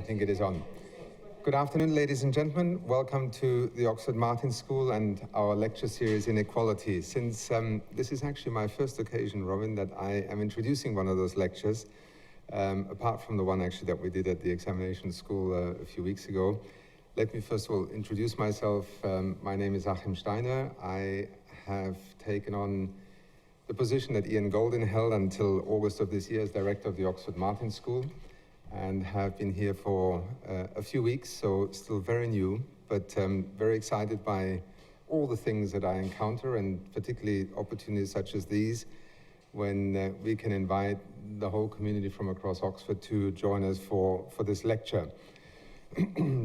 think it is on. Good afternoon, ladies and gentlemen. Welcome to the Oxford Martin School and our lecture series, Inequalities. Since this is actually my first occasion, Robyn, that I am introducing one of those lectures, apart from the one actually that we did at the examination school a few weeks ago. Let me first of all introduce myself. My name is Achim Steiner. I have taken on the position that Ian Goldin held until August of this year as director of the Oxford Martin School, and have been here for a few weeks, so still very new, but very excited by all the things that I encounter, and particularly opportunities such as these, when we can invite the whole community from across Oxford to join us for this lecture.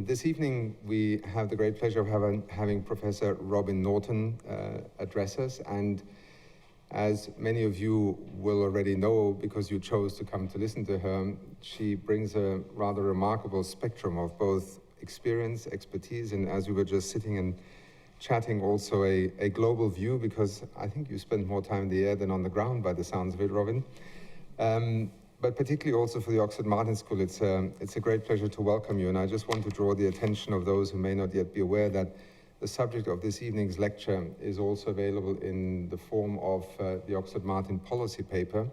This evening we have the great pleasure of having Professor Robyn Norton address us, and as many of you will already know, because you chose to come to listen to her, she brings a rather remarkable spectrum of both experience, expertise, and as we were just sitting and chatting, also a global view, because I think you spend more time in the air than on the ground by the sounds of it, Robyn. But particularly also for the Oxford Martin School, it's a great pleasure to welcome you, and I just want to draw the attention of those who may not yet be aware that the subject of this evening's lecture is also available in the form of the Oxford Martin policy paper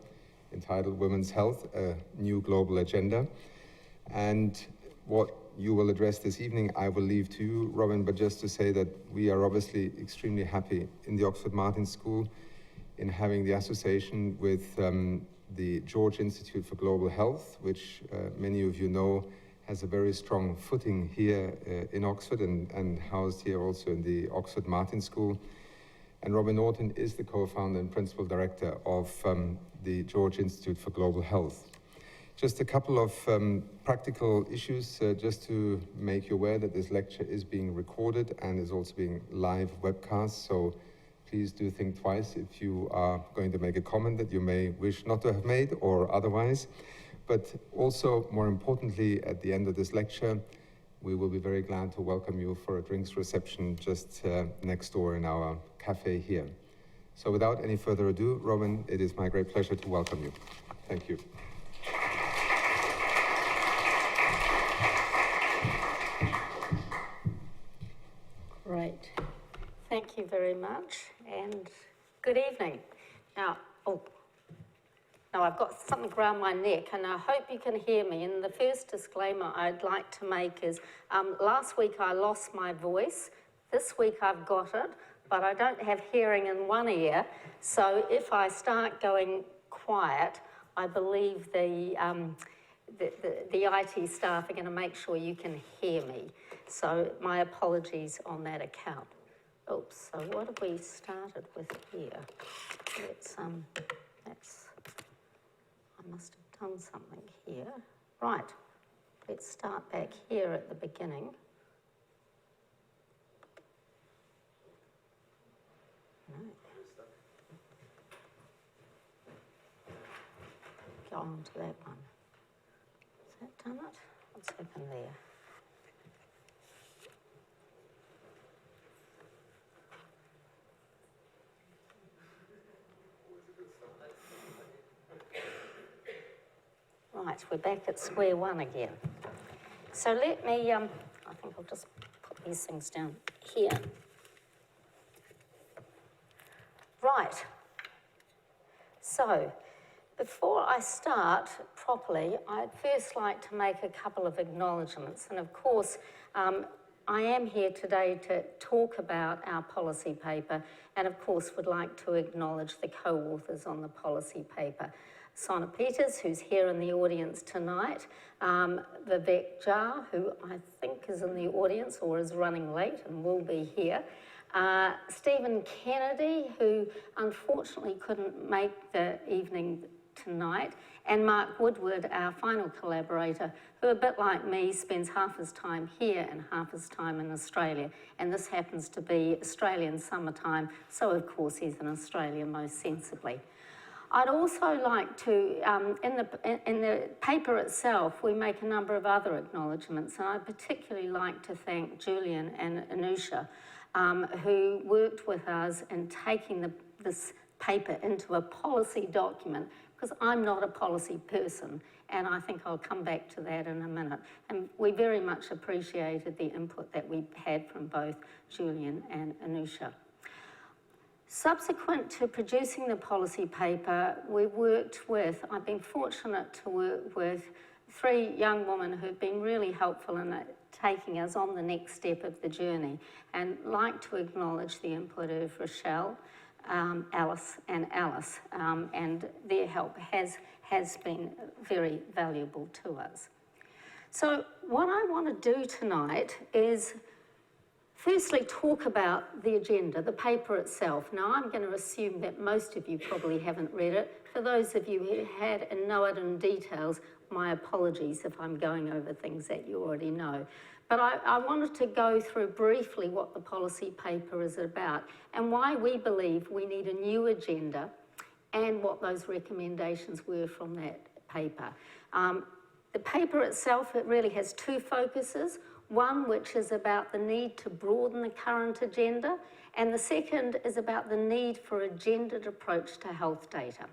entitled Women's Health, a New Global Agenda. And what you will address this evening, I will leave to you, Robyn, but just to say that we are obviously extremely happy in the Oxford Martin School in having the association with the George Institute for Global Health, which many of you know has a very strong footing here in Oxford and housed here also in the Oxford Martin School. And Robyn Norton is the co-founder and principal director of the George Institute for Global Health. Just a couple of practical issues, just to make you aware that this lecture is being recorded and is also being live webcast. So please do think twice if you are going to make a comment that you may wish not to have made or otherwise. But also, more importantly, at the end of this lecture, we will be very glad to welcome you for a drinks reception just next door in our cafe here. So without any further ado, Robyn, it is my great pleasure to welcome you. Thank you. Great. Thank you very much, and good evening. Now, I've got something around my neck, and I hope you can hear me. And the first disclaimer I'd like to make is, last week I lost my voice. This week I've got it, but I don't have hearing in one ear. So if I start going quiet, I believe the IT staff are going to make sure you can hear me. So my apologies on that account. Oops, so what have we started with here? I must have done something here. Right, let's start back here at the beginning. No. Go on to that one. Has that done it? What's happened there? Right, we're back at square one again. So let me, I think I'll just put these things down here. Right. So, before I start properly, I'd first like to make a couple of acknowledgements. And of course, I am here today to talk about our policy paper, and of course would like to acknowledge the co-authors on the policy paper. Sonna Peters, who's here in the audience tonight, Vivek Jha, who I think is in the audience or is running late and will be here, Stephen Kennedy, who unfortunately couldn't make the evening tonight, and Mark Woodward, our final collaborator, who, a bit like me, spends half his time here and half his time in Australia. And this happens to be Australian summertime, so of course he's in Australia most sensibly. I'd also like to, in the paper itself, we make a number of other acknowledgements, and I'd particularly like to thank Julian and Anusha, who worked with us in taking this paper into a policy document, because I'm not a policy person, and I think I'll come back to that in a minute. And we very much appreciated the input that we had from both Julian and Anusha. Subsequent to producing the policy paper, I've been fortunate to work with 3 young women who've been really helpful in taking us on the next step of the journey, and like to acknowledge the input of Rochelle, Alice, and their help has been very valuable to us. So what I want to do tonight is firstly talk about the agenda, the paper itself. Now I'm going to assume that most of you probably haven't read it. For those of you who had and know it in details, my apologies if I'm going over things that you already know. But I wanted to go through briefly what the policy paper is about and why we believe we need a new agenda and what those recommendations were from that paper. The paper itself, it really has 2 focuses. One, which is about the need to broaden the current agenda, and the second is about the need for a gendered approach to health data.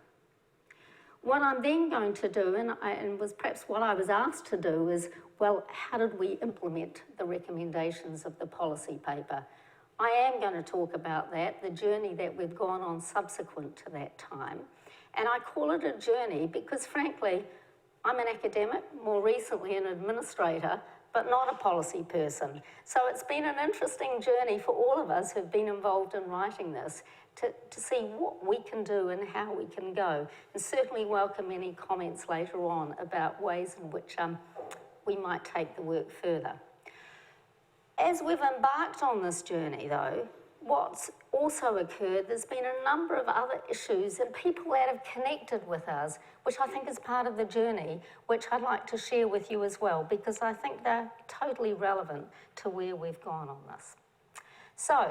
What I'm then going to do, and was perhaps what I was asked to do, is, well, how did we implement the recommendations of the policy paper? I am going to talk about that, the journey that we've gone on subsequent to that time. And I call it a journey because, frankly, I'm an academic, more recently an administrator, but not a policy person. So it's been an interesting journey for all of us who've been involved in writing this to see what we can do and how we can go. And certainly welcome any comments later on about ways in which we might take the work further. As we've embarked on this journey, though, what's also occurred, there's been a number of other issues and people that have connected with us, which I think is part of the journey, which I'd like to share with you as well, because I think they're totally relevant to where we've gone on this. So,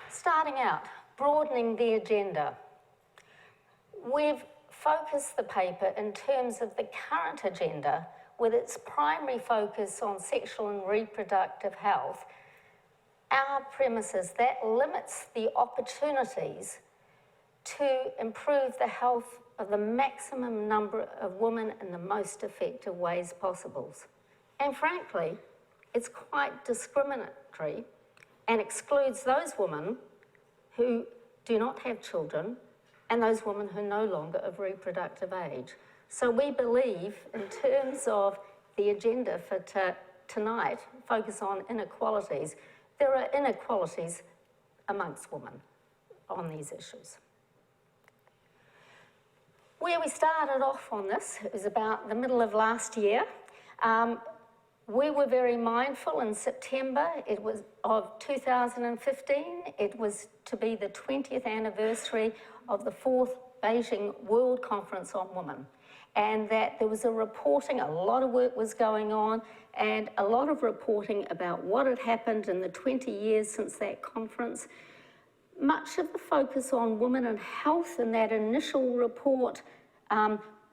starting out, broadening the agenda. We've focused the paper in terms of the current agenda with its primary focus on sexual and reproductive health. Our premise is that limits the opportunities to improve the health of the maximum number of women in the most effective ways possible. And frankly, it's quite discriminatory and excludes those women who do not have children and those women who are no longer of reproductive age. So we believe, in terms of the agenda for tonight, focus on inequalities. There are inequalities amongst women on these issues. Where we started off on this, it was about the middle of last year. We were very mindful in September, of 2015. It was to be the 20th anniversary of the 4th Beijing World Conference on Women. And that there was a lot of work was going on, and a lot of reporting about what had happened in the 20 years since that conference. Much of the focus on women and health in that initial report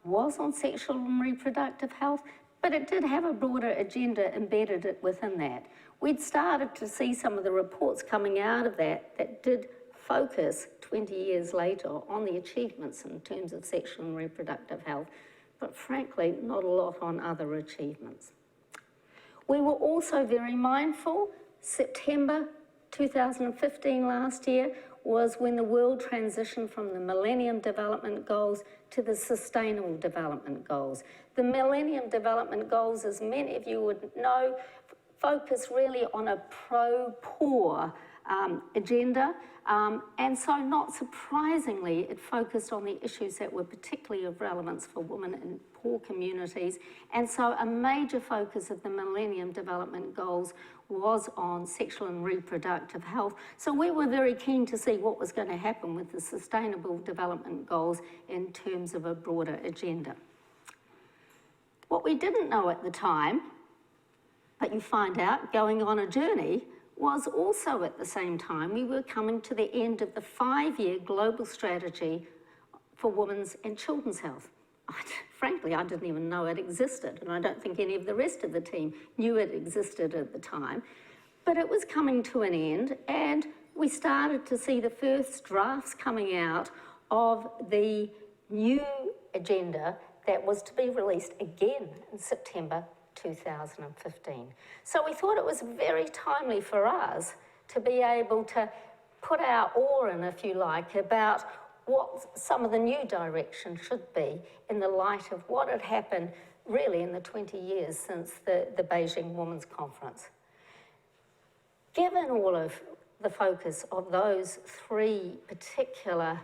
was on sexual and reproductive health, but it did have a broader agenda embedded within that. We'd started to see some of the reports coming out of that did focus 20 years later on the achievements in terms of sexual and reproductive health, but frankly, not a lot on other achievements. We were also very mindful, September 2015 last year was when the world transitioned from the Millennium Development Goals to the Sustainable Development Goals. The Millennium Development Goals, as many of you would know, focus really on a pro-poor agenda, and so not surprisingly, it focused on the issues that were particularly of relevance for women in poor communities, and so a major focus of the Millennium Development Goals was on sexual and reproductive health. So we were very keen to see what was going to happen with the Sustainable Development Goals in terms of a broader agenda. What we didn't know at the time, but you find out going on a journey, was also at the same time we were coming to the end of the 5-year global strategy for women's and children's health. Frankly, I didn't even know it existed, and I don't think any of the rest of the team knew it existed at the time. But it was coming to an end, and we started to see the first drafts coming out of the new agenda that was to be released again in September 2015. So we thought it was very timely for us to be able to put our oar in, if you like, about what some of the new direction should be in the light of what had happened really in the 20 years since the Beijing Women's Conference. Given all of the focus of those three particular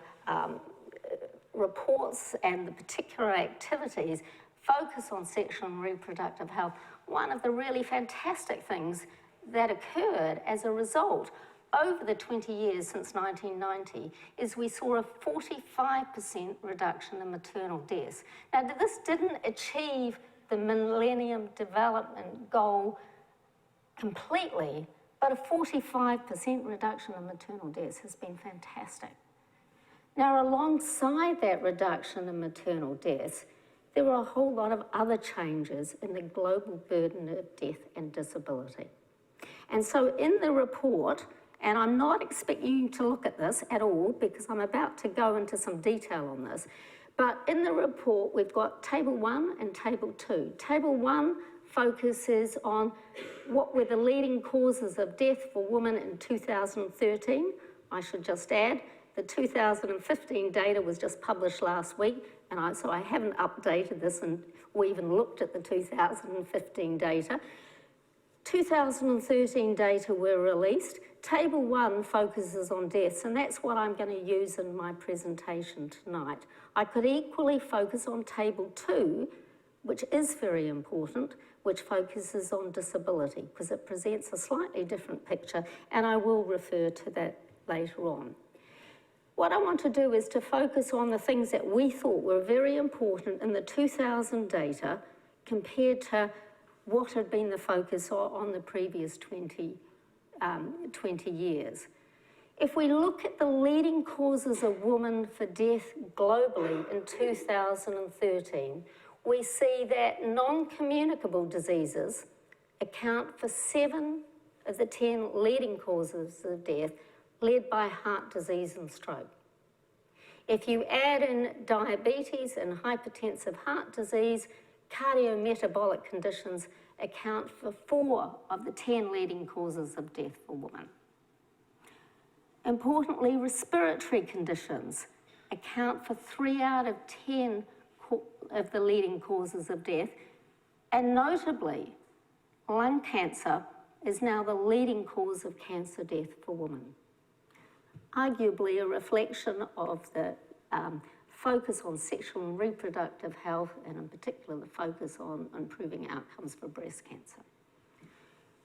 reports and the particular activities focus on sexual and reproductive health, one of the really fantastic things that occurred as a result over the 20 years since 1990 is we saw a 45% reduction in maternal deaths. Now, this didn't achieve the Millennium Development Goal completely, but a 45% reduction in maternal deaths has been fantastic. Now, alongside that reduction in maternal deaths, there were a whole lot of other changes in the global burden of death and disability. And so in the report, and I'm not expecting you to look at this at all because I'm about to go into some detail on this, but in the report we've got Table 1 and Table 2. Table 1 focuses on what were the leading causes of death for women in 2013. I should just add, the 2015 data was just published last week, and so I haven't updated this or even looked at the 2015 data. 2013 data were released. Table 1 focuses on deaths, and that's what I'm going to use in my presentation tonight. I could equally focus on Table 2, which is very important, which focuses on disability, because it presents a slightly different picture, and I will refer to that later on. What I want to do is to focus on the things that we thought were very important in the 2000 data compared to what had been the focus on the previous 20 years. If we look at the leading causes of women for death globally in 2013, we see that non-communicable diseases account for 7 of the 10 leading causes of death, led by heart disease and stroke. If you add in diabetes and hypertensive heart disease, cardiometabolic conditions account for 4 of the 10 leading causes of death for women. Importantly, respiratory conditions account for 3 out of 10 of the leading causes of death, and notably, lung cancer is now the leading cause of cancer death for women. Arguably a reflection of the focus on sexual and reproductive health, and in particular the focus on improving outcomes for breast cancer.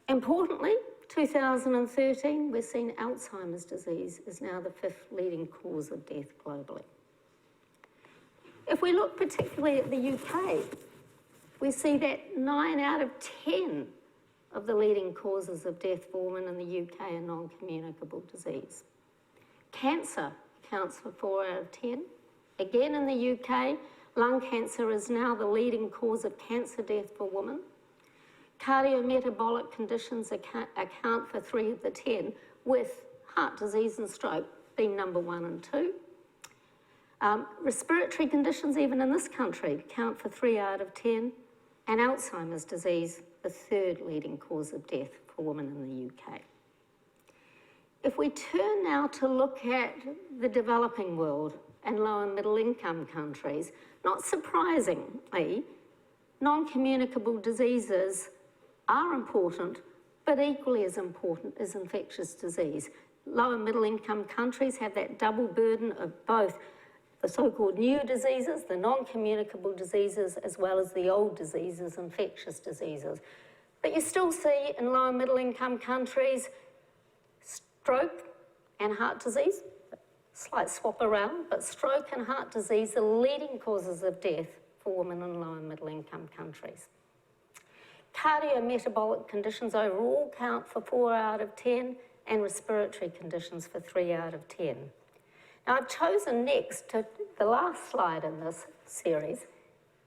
Importantly, 2013, we've seen Alzheimer's disease is now the 5th leading cause of death globally. If we look particularly at the UK, we see that 9 out of 10 of the leading causes of death for women in the UK are non-communicable disease. Cancer accounts for 4 out of 10. Again, in the UK, lung cancer is now the leading cause of cancer death for women. Cardiometabolic conditions account for 3 of the 10, with heart disease and stroke being number 1 and 2. Respiratory conditions, even in this country, account for 3 out of 10, and Alzheimer's disease, the 3rd leading cause of death for women in the UK. If we turn now to look at the developing world and low and middle income countries, not surprisingly, non-communicable diseases are important, but equally as important is infectious disease. Low and middle income countries have that double burden of both the so-called new diseases, the non-communicable diseases, as well as the old diseases, infectious diseases. But you still see in low and middle income countries, stroke and heart disease, slight swap around, but stroke and heart disease are leading causes of death for women in low and middle income countries. Cardiometabolic conditions overall count for 4 out of 10, and respiratory conditions for 3 out of 10. Now, I've chosen next, the last slide in this series,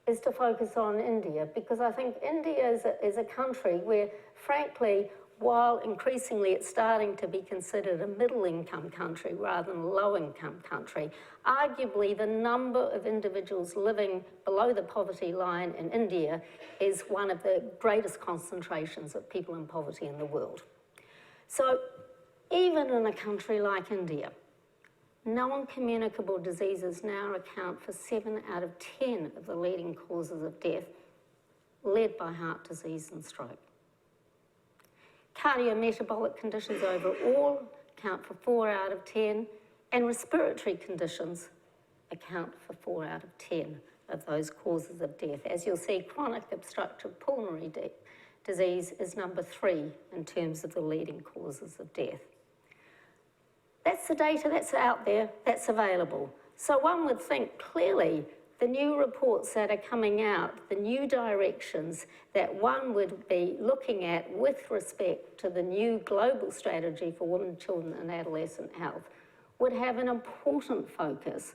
is to focus on India, because I think India is a country where, frankly, while increasingly it's starting to be considered a middle-income country rather than a low-income country, arguably the number of individuals living below the poverty line in India is one of the greatest concentrations of people in poverty in the world. So even in a country like India, non-communicable diseases now account for 7 out of 10 of the leading causes of death, led by heart disease and stroke. Cardiometabolic conditions overall account for 4 out of 10, and respiratory conditions account for 4 out of 10 of those causes of death. As you'll see, chronic obstructive pulmonary disease is number 3 in terms of the leading causes of death. That's the data that's out there, that's available. So one would think clearly the new reports that are coming out, the new directions that one would be looking at with respect to the new global strategy for women, children and adolescent health would have an important focus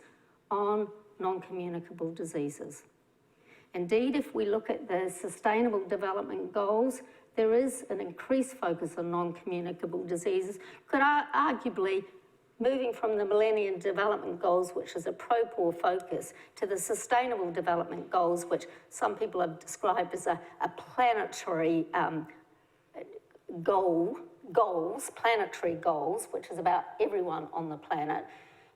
on non-communicable diseases. Indeed, if we look at the Sustainable Development Goals, there is an increased focus on non-communicable diseases. Could arguably moving from the Millennium Development Goals, which is a pro-poor focus, to the Sustainable Development Goals, which some people have described as a planetary planetary goals, which is about everyone on the planet,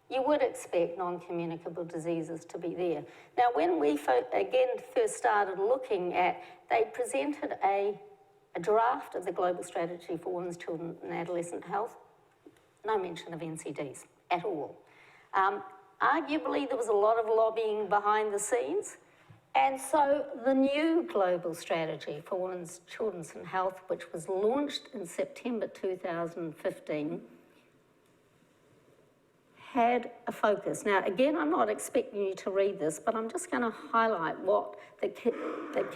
you would expect non-communicable diseases to be there. Now, when we again first started looking at, they presented a draft of the Global Strategy for Women's, Children and Adolescent Health. No mention of NCDs at all. Arguably, there was a lot of lobbying behind the scenes. And so the new global strategy for women's, children's and health, which was launched in September 2015, had a focus. Now, again, I'm not expecting you to read this, but I'm just going to highlight what the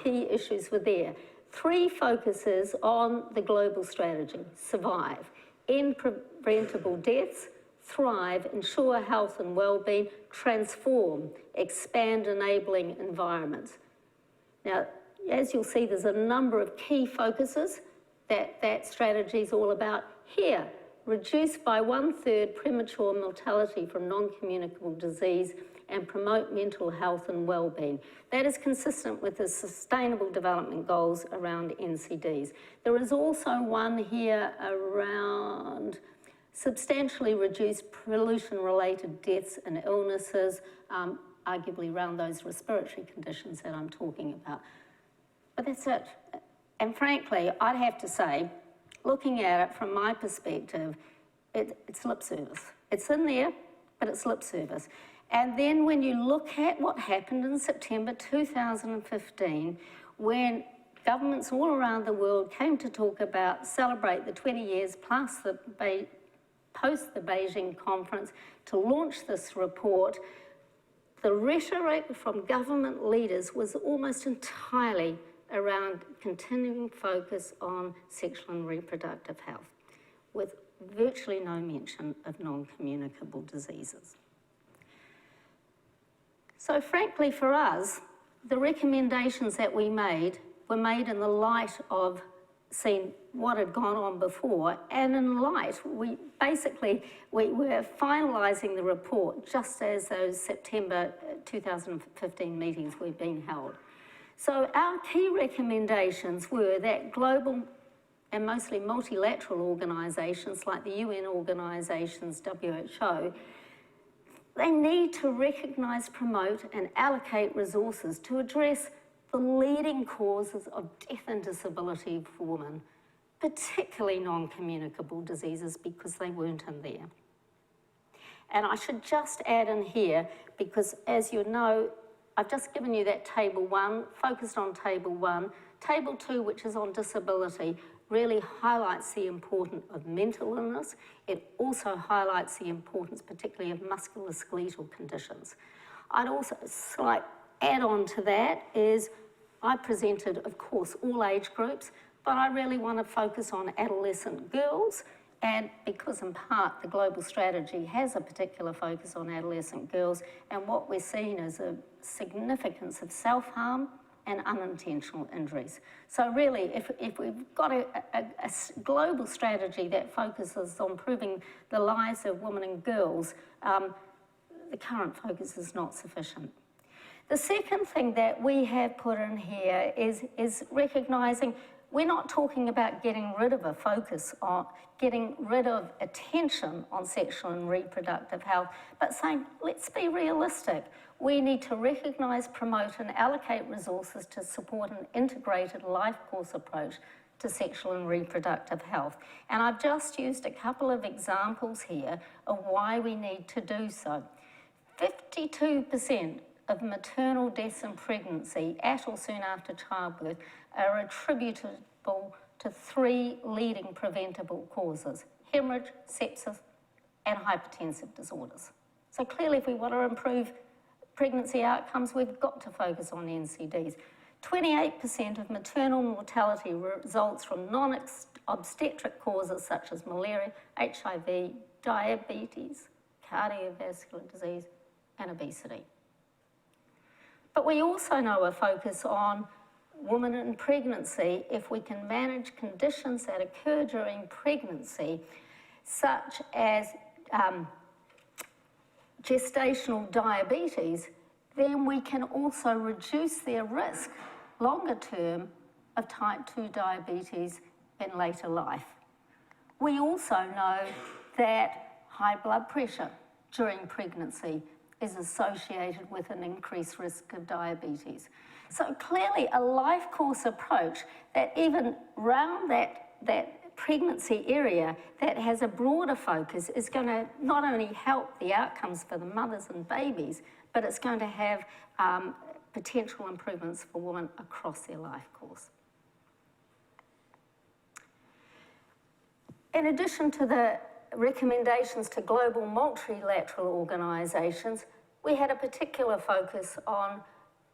key issues were there. 3 focuses on the global strategy: survive, end preventable deaths, thrive, ensure health and well-being, transform, expand enabling environments. Now, as you'll see, there's a number of key focuses that strategy is all about. Here, reduce by 1/3 premature mortality from non-communicable disease and promote mental health and well-being. That is consistent with the Sustainable Development Goals around NCDs. There is also one here around substantially reduced pollution-related deaths and illnesses, arguably around those respiratory conditions that I'm talking about. But that's it. And frankly, I'd have to say, looking at it from my perspective, it's lip service. It's in there, but it's lip service. And then when you look at what happened in September 2015, when governments all around the world came to talk about, celebrate the 20 years plus post the Beijing conference to launch this report, the rhetoric from government leaders was almost entirely around continuing focus on sexual and reproductive health, with virtually no mention of non-communicable diseases. So frankly for us, the recommendations that we made were made in the light of seeing what had gone on before, and in light, we were finalising the report just as those September 2015 meetings were being held. So our key recommendations were that global and mostly multilateral organisations like the UN organisations, WHO, they need to recognise, promote and allocate resources to address the leading causes of death and disability for women, particularly non-communicable diseases, because they weren't in there. And I should just add in here, because as you know, I've just given you that table 1, focused on table 1. Table 2, which is on disability, really highlights the importance of mental illness. It also highlights the importance, particularly of musculoskeletal conditions. I'd also like add on to that is I presented, of course, all age groups, but I really want to focus on adolescent girls, and because in part the global strategy has a particular focus on adolescent girls, and what we're seeing is a significance of self-harm and unintentional injuries. So really, if we've got a global strategy that focuses on improving the lives of women and girls, the current focus is not sufficient. The second thing that we have put in here is recognising we're not talking about getting rid of a focus on, getting rid of attention on sexual and reproductive health, but saying, let's be realistic. We need to recognise, promote and allocate resources to support an integrated life course approach to sexual and reproductive health. And I've just used a couple of examples here of why we need to do so. 52% of maternal deaths in pregnancy at or soon after childbirth are attributable to 3 leading preventable causes: hemorrhage, sepsis, and hypertensive disorders. So clearly, if we want to improve pregnancy outcomes, we've got to focus on NCDs. 28% of maternal mortality results from non-obstetric causes such as malaria, HIV, diabetes, cardiovascular disease, and obesity. But we also know a focus on women in pregnancy if we can manage conditions that occur during pregnancy, such as gestational diabetes, then we can also reduce their risk longer term of type 2 diabetes in later life. We also know that high blood pressure during pregnancy is associated with an increased risk of diabetes. So clearly a life course approach that even round that pregnancy area that has a broader focus is going to not only help the outcomes for the mothers and babies, but it's going to have potential improvements for women across their life course. In addition to the recommendations to global multilateral organisations, we had a particular focus on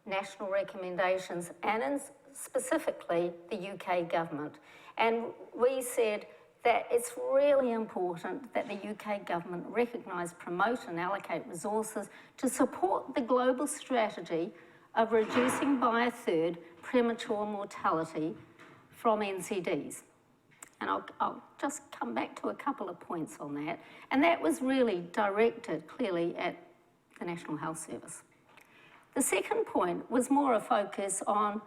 national recommendations and specifically the UK government. And we said that it's really important that the UK government recognise, promote and allocate resources to support the global strategy of reducing by a third premature mortality from NCDs. And I'll just come back to a couple of points on that. And that was really directed clearly at the National Health Service. The second point was more a focus on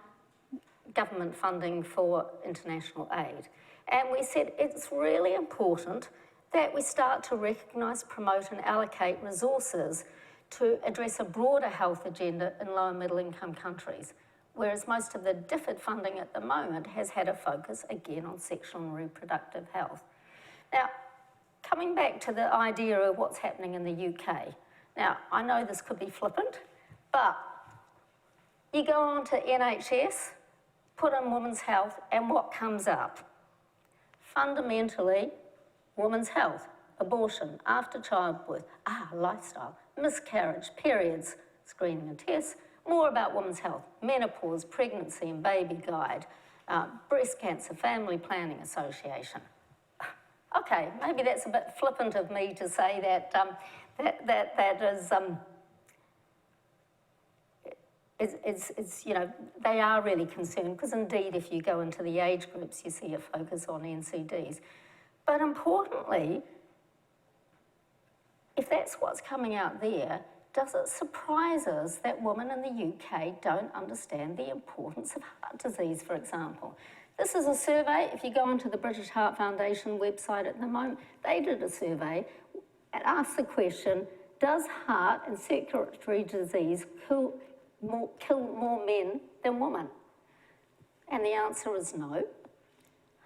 government funding for international aid. And we said it's really important that we start to recognise, promote and allocate resources to address a broader health agenda in low and middle income countries, whereas most of the DFID funding at the moment has had a focus again on sexual and reproductive health. Now, coming back to the idea of what's happening in the UK. Now, I know this could be flippant, but you go on to NHS, put in women's health, and what comes up? Fundamentally, women's health, abortion, after childbirth, lifestyle, miscarriage, periods, screening and tests, more about women's health, menopause, pregnancy and baby guide, breast cancer, family planning association. Okay, maybe that's a bit flippant of me to say that you know, they are really concerned, because indeed if you go into the age groups you see a focus on NCDs. But importantly, if that's what's coming out there, does it surprise us that women in the UK don't understand the importance of heart disease, for example? This is a survey. If you go onto the British Heart Foundation website at the moment, they did a survey and asked the question, does heart and circulatory disease kill more men than women? And the answer is no.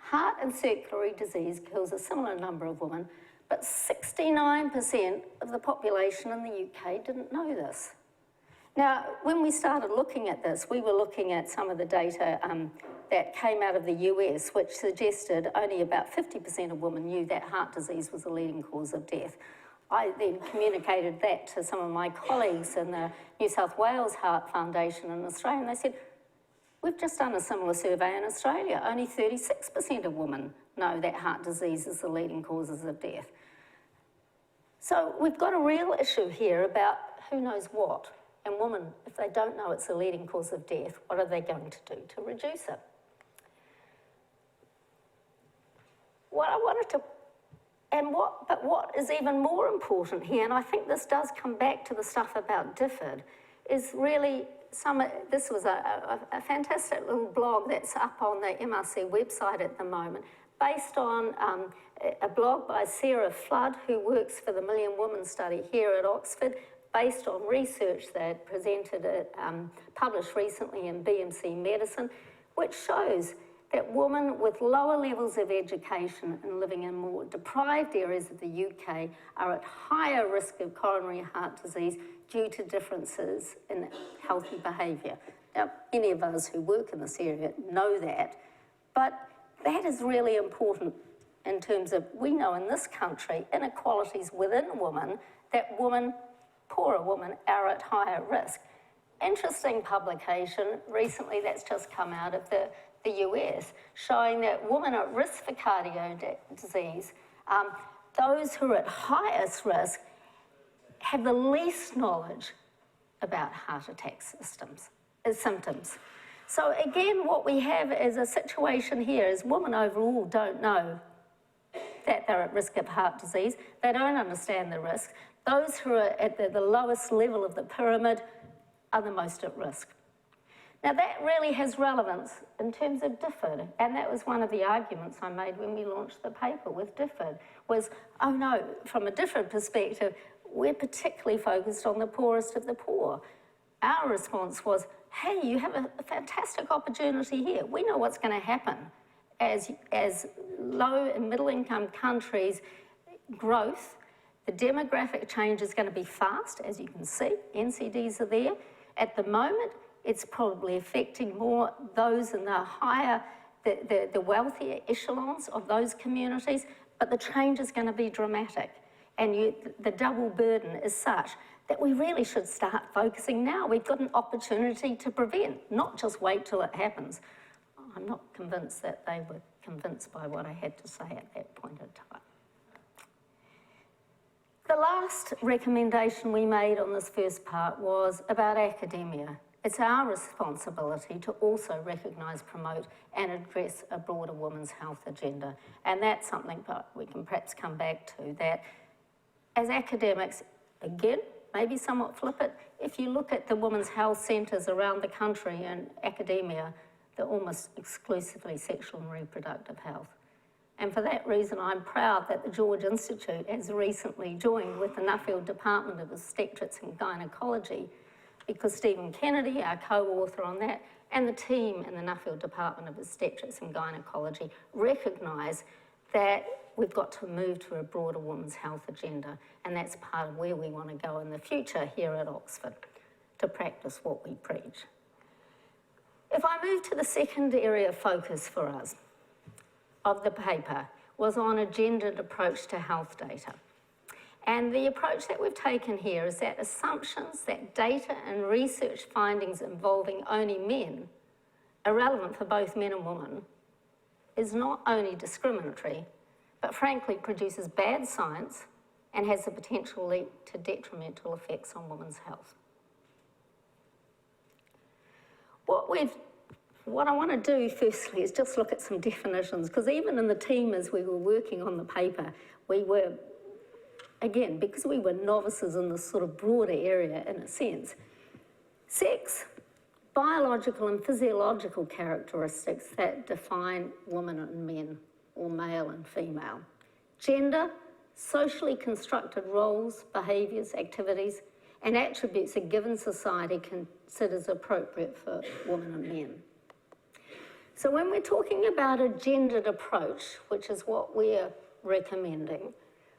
Heart and circulatory disease kills a similar number of women, but 69% of the population in the UK didn't know this. Now, when we started looking at this, we were looking at some of the data that came out of the US, which suggested only about 50% of women knew that heart disease was the leading cause of death. I then communicated that to some of my colleagues in the New South Wales Heart Foundation in Australia, and they said, we've just done a similar survey in Australia. Only 36% of women know that heart disease is the leading causes of death. So we've got a real issue here about who knows what. And women, if they don't know it's a leading cause of death, what are they going to do to reduce it? What I wanted to, but what is even more important here, and I think this does come back to the stuff about differed, is really this was a fantastic little blog that's up on the MRC website at the moment, based on a blog by Sarah Flood, who works for the Million Women Study here at Oxford, based on research that presented, published recently in BMC Medicine, which shows that women with lower levels of education and living in more deprived areas of the UK are at higher risk of coronary heart disease due to differences in healthy behaviour. Now, any of us who work in this area know that, but that is really important in terms of, we know in this country, inequalities within women, that women, poorer women, are at higher risk. Interesting publication recently that's just come out of the US, showing that women at risk for cardio disease, those who are at highest risk, have the least knowledge about heart attack symptoms. So again, what we have is a situation here is women overall don't know that they're at risk of heart disease. They don't understand the risk. Those who are at the lowest level of the pyramid are the most at risk. Now that really has relevance in terms of differed, and that was one of the arguments I made when we launched the paper with differed, was, oh no, from a different perspective, we're particularly focused on the poorest of the poor. Our response was, hey, you have a fantastic opportunity here. We know what's going to happen as low and middle income countries growth. The demographic change is going to be fast, as you can see. NCDs are there. At the moment, it's probably affecting more those in the higher, the wealthier echelons of those communities, but the change is going to be dramatic. And the double burden is such that we really should start focusing now. We've got an opportunity to prevent, not just wait till it happens. I'm not convinced that they were convinced by what I had to say at that point in time. The last recommendation we made on this first part was about academia. It's our responsibility to also recognise, promote and address a broader women's health agenda. And that's something that we can perhaps come back to, that as academics, again, maybe somewhat flippant, if you look at the women's health centres around the country and academia, they're almost exclusively sexual and reproductive health. And for that reason, I'm proud that the George Institute has recently joined with the Nuffield Department of Obstetrics and Gynecology, because Stephen Kennedy, our co-author on that, and the team in the Nuffield Department of Obstetrics and Gynecology recognise that we've got to move to a broader women's health agenda, and that's part of where we want to go in the future here at Oxford, to practice what we preach. If I move to the second area of focus for us of the paper, was on a gendered approach to health data. And the approach that we've taken here is that assumptions that data and research findings involving only men are relevant for both men and women is not only discriminatory, but frankly produces bad science and has the potential to lead to detrimental effects on women's health. What I want to do firstly is just look at some definitions, because even in the team as we were working on the paper, we were, again, because we were novices in this sort of broader area in a sense, sex, biological and physiological characteristics that define women and men, or male and female. Gender, socially constructed roles, behaviours, activities, and attributes a given society considers appropriate for women and men. So when we're talking about a gendered approach, which is what we're recommending,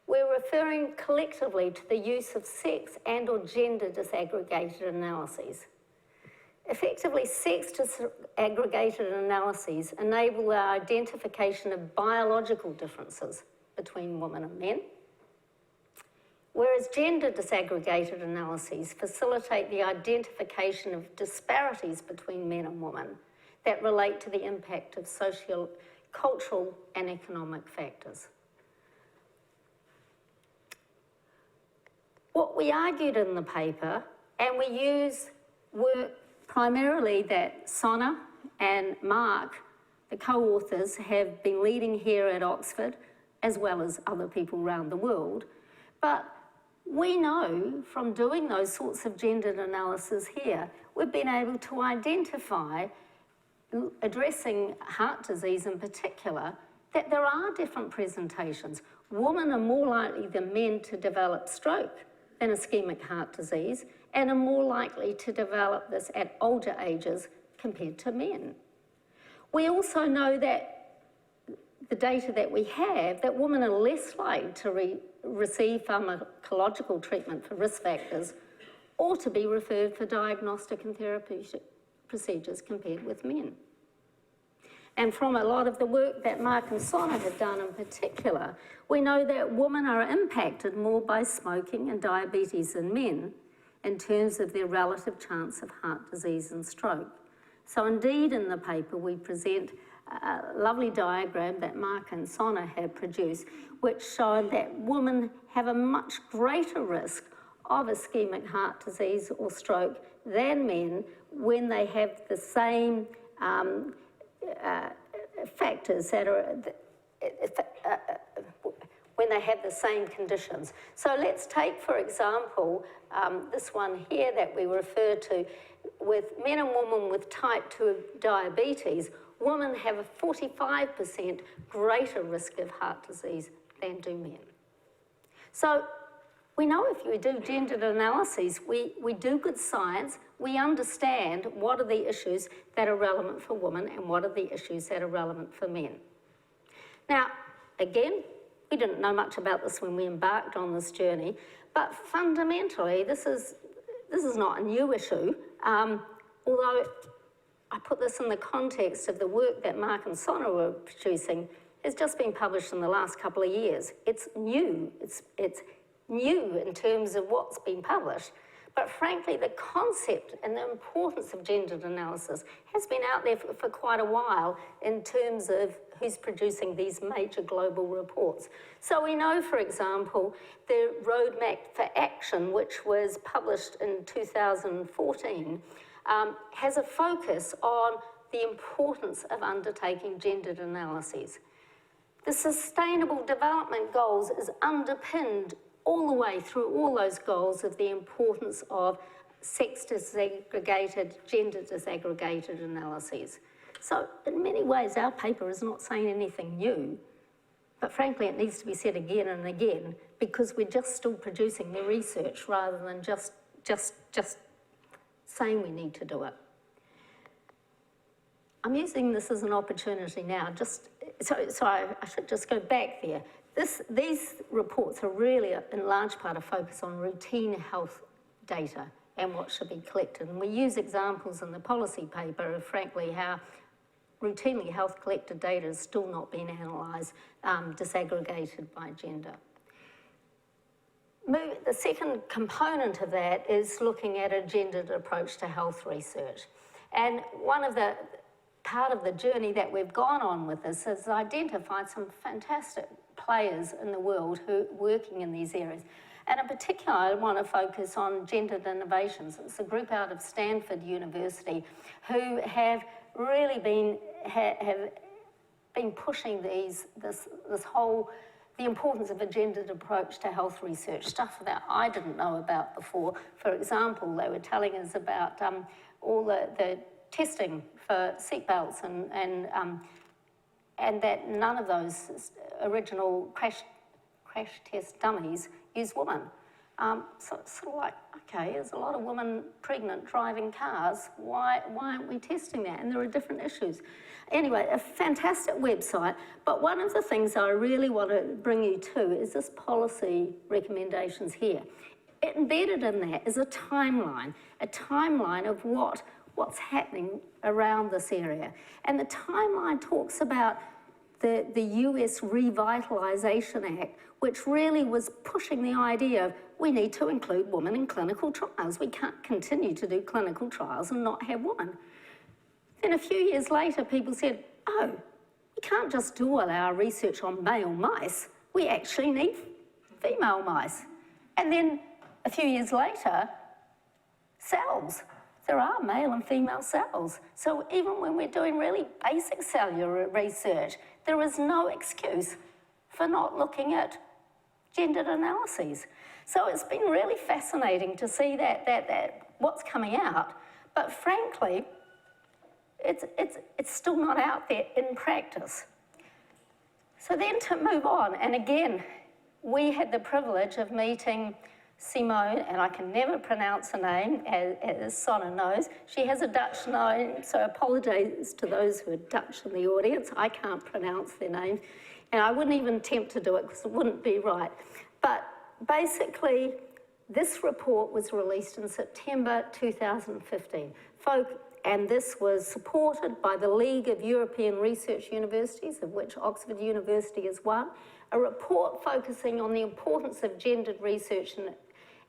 we're referring collectively to the use of sex and or gender disaggregated analyses. Effectively, sex disaggregated analyses enable the identification of biological differences between women and men, whereas gender disaggregated analyses facilitate the identification of disparities between men and women that relate to the impact of social, cultural and economic factors. What we argued in the paper And we use work primarily that Sonna and Mark, the co-authors, have been leading here at Oxford, as well as other people around the world. But we know from doing those sorts of gendered analysis here, we've been able to identify, addressing heart disease in particular, that there are different presentations. Women are more likely than men to develop stroke than ischemic heart disease, and are more likely to develop this at older ages compared to men. We also know that the data that we have, that women are less likely to receive pharmacological treatment for risk factors or to be referred for diagnostic and therapeutic procedures compared with men. And from a lot of the work that Mark and Sonna have done in particular, we know that women are impacted more by smoking and diabetes than men in terms of their relative chance of heart disease and stroke. So indeed in the paper we present a lovely diagram that Mark and Sonna have produced, which showed that women have a much greater risk of ischemic heart disease or stroke than men when they have the same factors that are, when they have the same conditions. So let's take, for example, this one here that we refer to, with men and women with type 2 diabetes, women have a 45% greater risk of heart disease than do men. So we know if you do gendered analyses, we do good science, we understand what are the issues that are relevant for women and what are the issues that are relevant for men. Now, again, we didn't know much about this when we embarked on this journey, but fundamentally, this is not a new issue, although I put this in the context of the work that Mark and Sonna were producing. It's just been published in the last couple of years. It's new, it's new in terms of what's been published, but frankly, the concept and the importance of gendered analysis has been out there for quite a while in terms of who's producing these major global reports. So we know, for example, the Roadmap for Action, which was published in 2014, has a focus on the importance of undertaking gendered analyses. The Sustainable Development Goals is underpinned all the way through all those goals of the importance of sex disaggregated, gender disaggregated analyses. So in many ways, our paper is not saying anything new, but frankly, it needs to be said again and again because we're just still producing the research rather than just saying we need to do it. I'm using this as an opportunity now, so I should just go back there. These reports are really, in large part, a focus on routine health data and what should be collected. And we use examples in the policy paper of, frankly, how routinely health collected data has still not been analysed, disaggregated by gender. The second component of that is looking at a gendered approach to health research. And part of the journey that we've gone on with this is identified some fantastic players in the world who are working in these areas. And in particular, I want to focus on Gendered Innovations. It's a group out of Stanford University who have really been pushing the importance of a gendered approach to health research, stuff that I didn't know about before. For example, they were telling us about all the testing for seatbelts and that none of those original crash test dummies use women. So it's sort of like, okay, there's a lot of women pregnant driving cars. Why aren't we testing that? And there are different issues. Anyway, a fantastic website, but one of the things I really want to bring you to is this policy recommendations here. Embedded in that is a timeline of what's happening around this area. And the timeline talks about the US Revitalisation Act, which really was pushing the idea of we need to include women in clinical trials. We can't continue to do clinical trials and not have women. Then a few years later, people said, oh, we can't just do all our research on male mice. We actually need female mice. And then a few years later, cells. There are male and female cells. So even when we're doing really basic cellular research, there is no excuse for not looking at gendered analyses. So it's been really fascinating to see that what's coming out, but frankly, it's still not out there in practice. So then to move on, and again, we had the privilege of meeting Simone, and I can never pronounce her name, as Sonna knows. She has a Dutch name, so apologies to those who are Dutch in the audience. I can't pronounce their names, and I wouldn't even attempt to do it because it wouldn't be right. But basically, this report was released in September 2015. And this was supported by the League of European Research Universities, of which Oxford University is one, a report focusing on the importance of gendered research and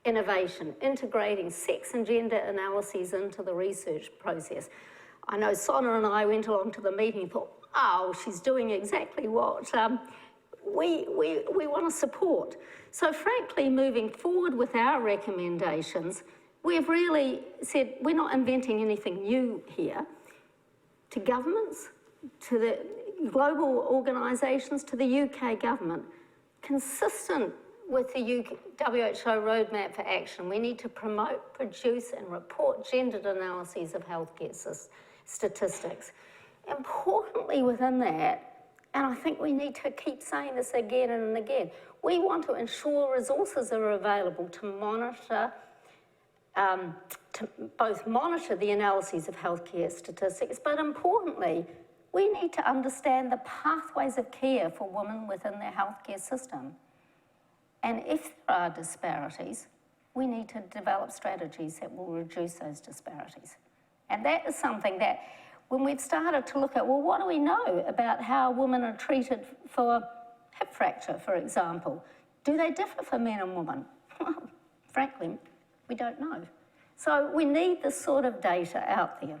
innovation, integrating sex and gender analyses into the research process. I know Sonna and I went along to the meeting and thought, oh, she's doing exactly what we want to support. So frankly, moving forward with our recommendations, we've really said we're not inventing anything new here. To governments, to the global organisations, to the UK government, consistent with the WHO Roadmap for Action, we need to promote, produce and report gendered analyses of healthcare statistics. Importantly within that, and I think we need to keep saying this again and again, we want to ensure resources are available to monitor to both monitor the analyses of healthcare statistics, but importantly, we need to understand the pathways of care for women within their healthcare system. And if there are disparities, we need to develop strategies that will reduce those disparities. And that is something that, when we've started to look at, well, what do we know about how women are treated for hip fracture, for example? Do they differ for men and women? Well, frankly, we don't know. So we need this sort of data out there.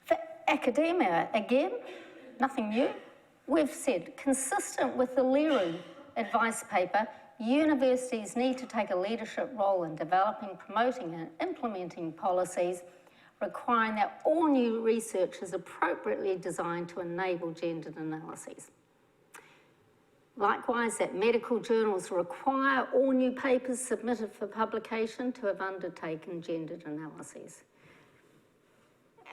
For academia, again, nothing new. We've said, consistent with the Leary advice paper, universities need to take a leadership role in developing, promoting and implementing policies requiring that all new research is appropriately designed to enable gendered analyses. Likewise, that medical journals require all new papers submitted for publication to have undertaken gendered analyses.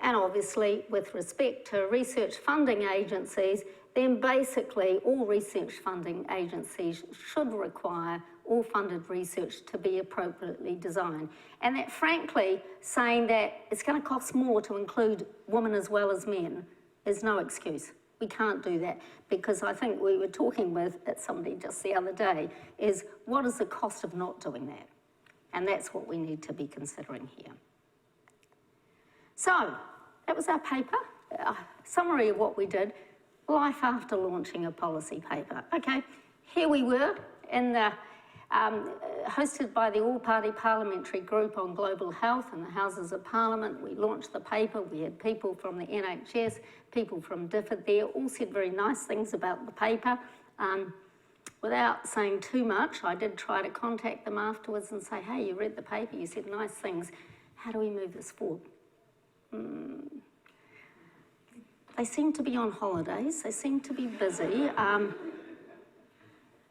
And obviously, with respect to research funding agencies, then basically all research funding agencies should require all funded research to be appropriately designed. And that frankly, saying that it's going to cost more to include women as well as men is no excuse. We can't do that, because I think we were talking with somebody just the other day, is what is the cost of not doing that? And that's what we need to be considering here. So, that was our paper, summary of what we did, life after launching a policy paper. Okay, here we were in the, hosted by the All-Party Parliamentary Group on Global Health in the Houses of Parliament. We launched the paper, we had people from the NHS, people from DFID there, all said very nice things about the paper. Without saying too much, I did try to contact them afterwards and say, hey, you read the paper, you said nice things, how do we move this forward? They seem to be on holidays, they seem to be busy.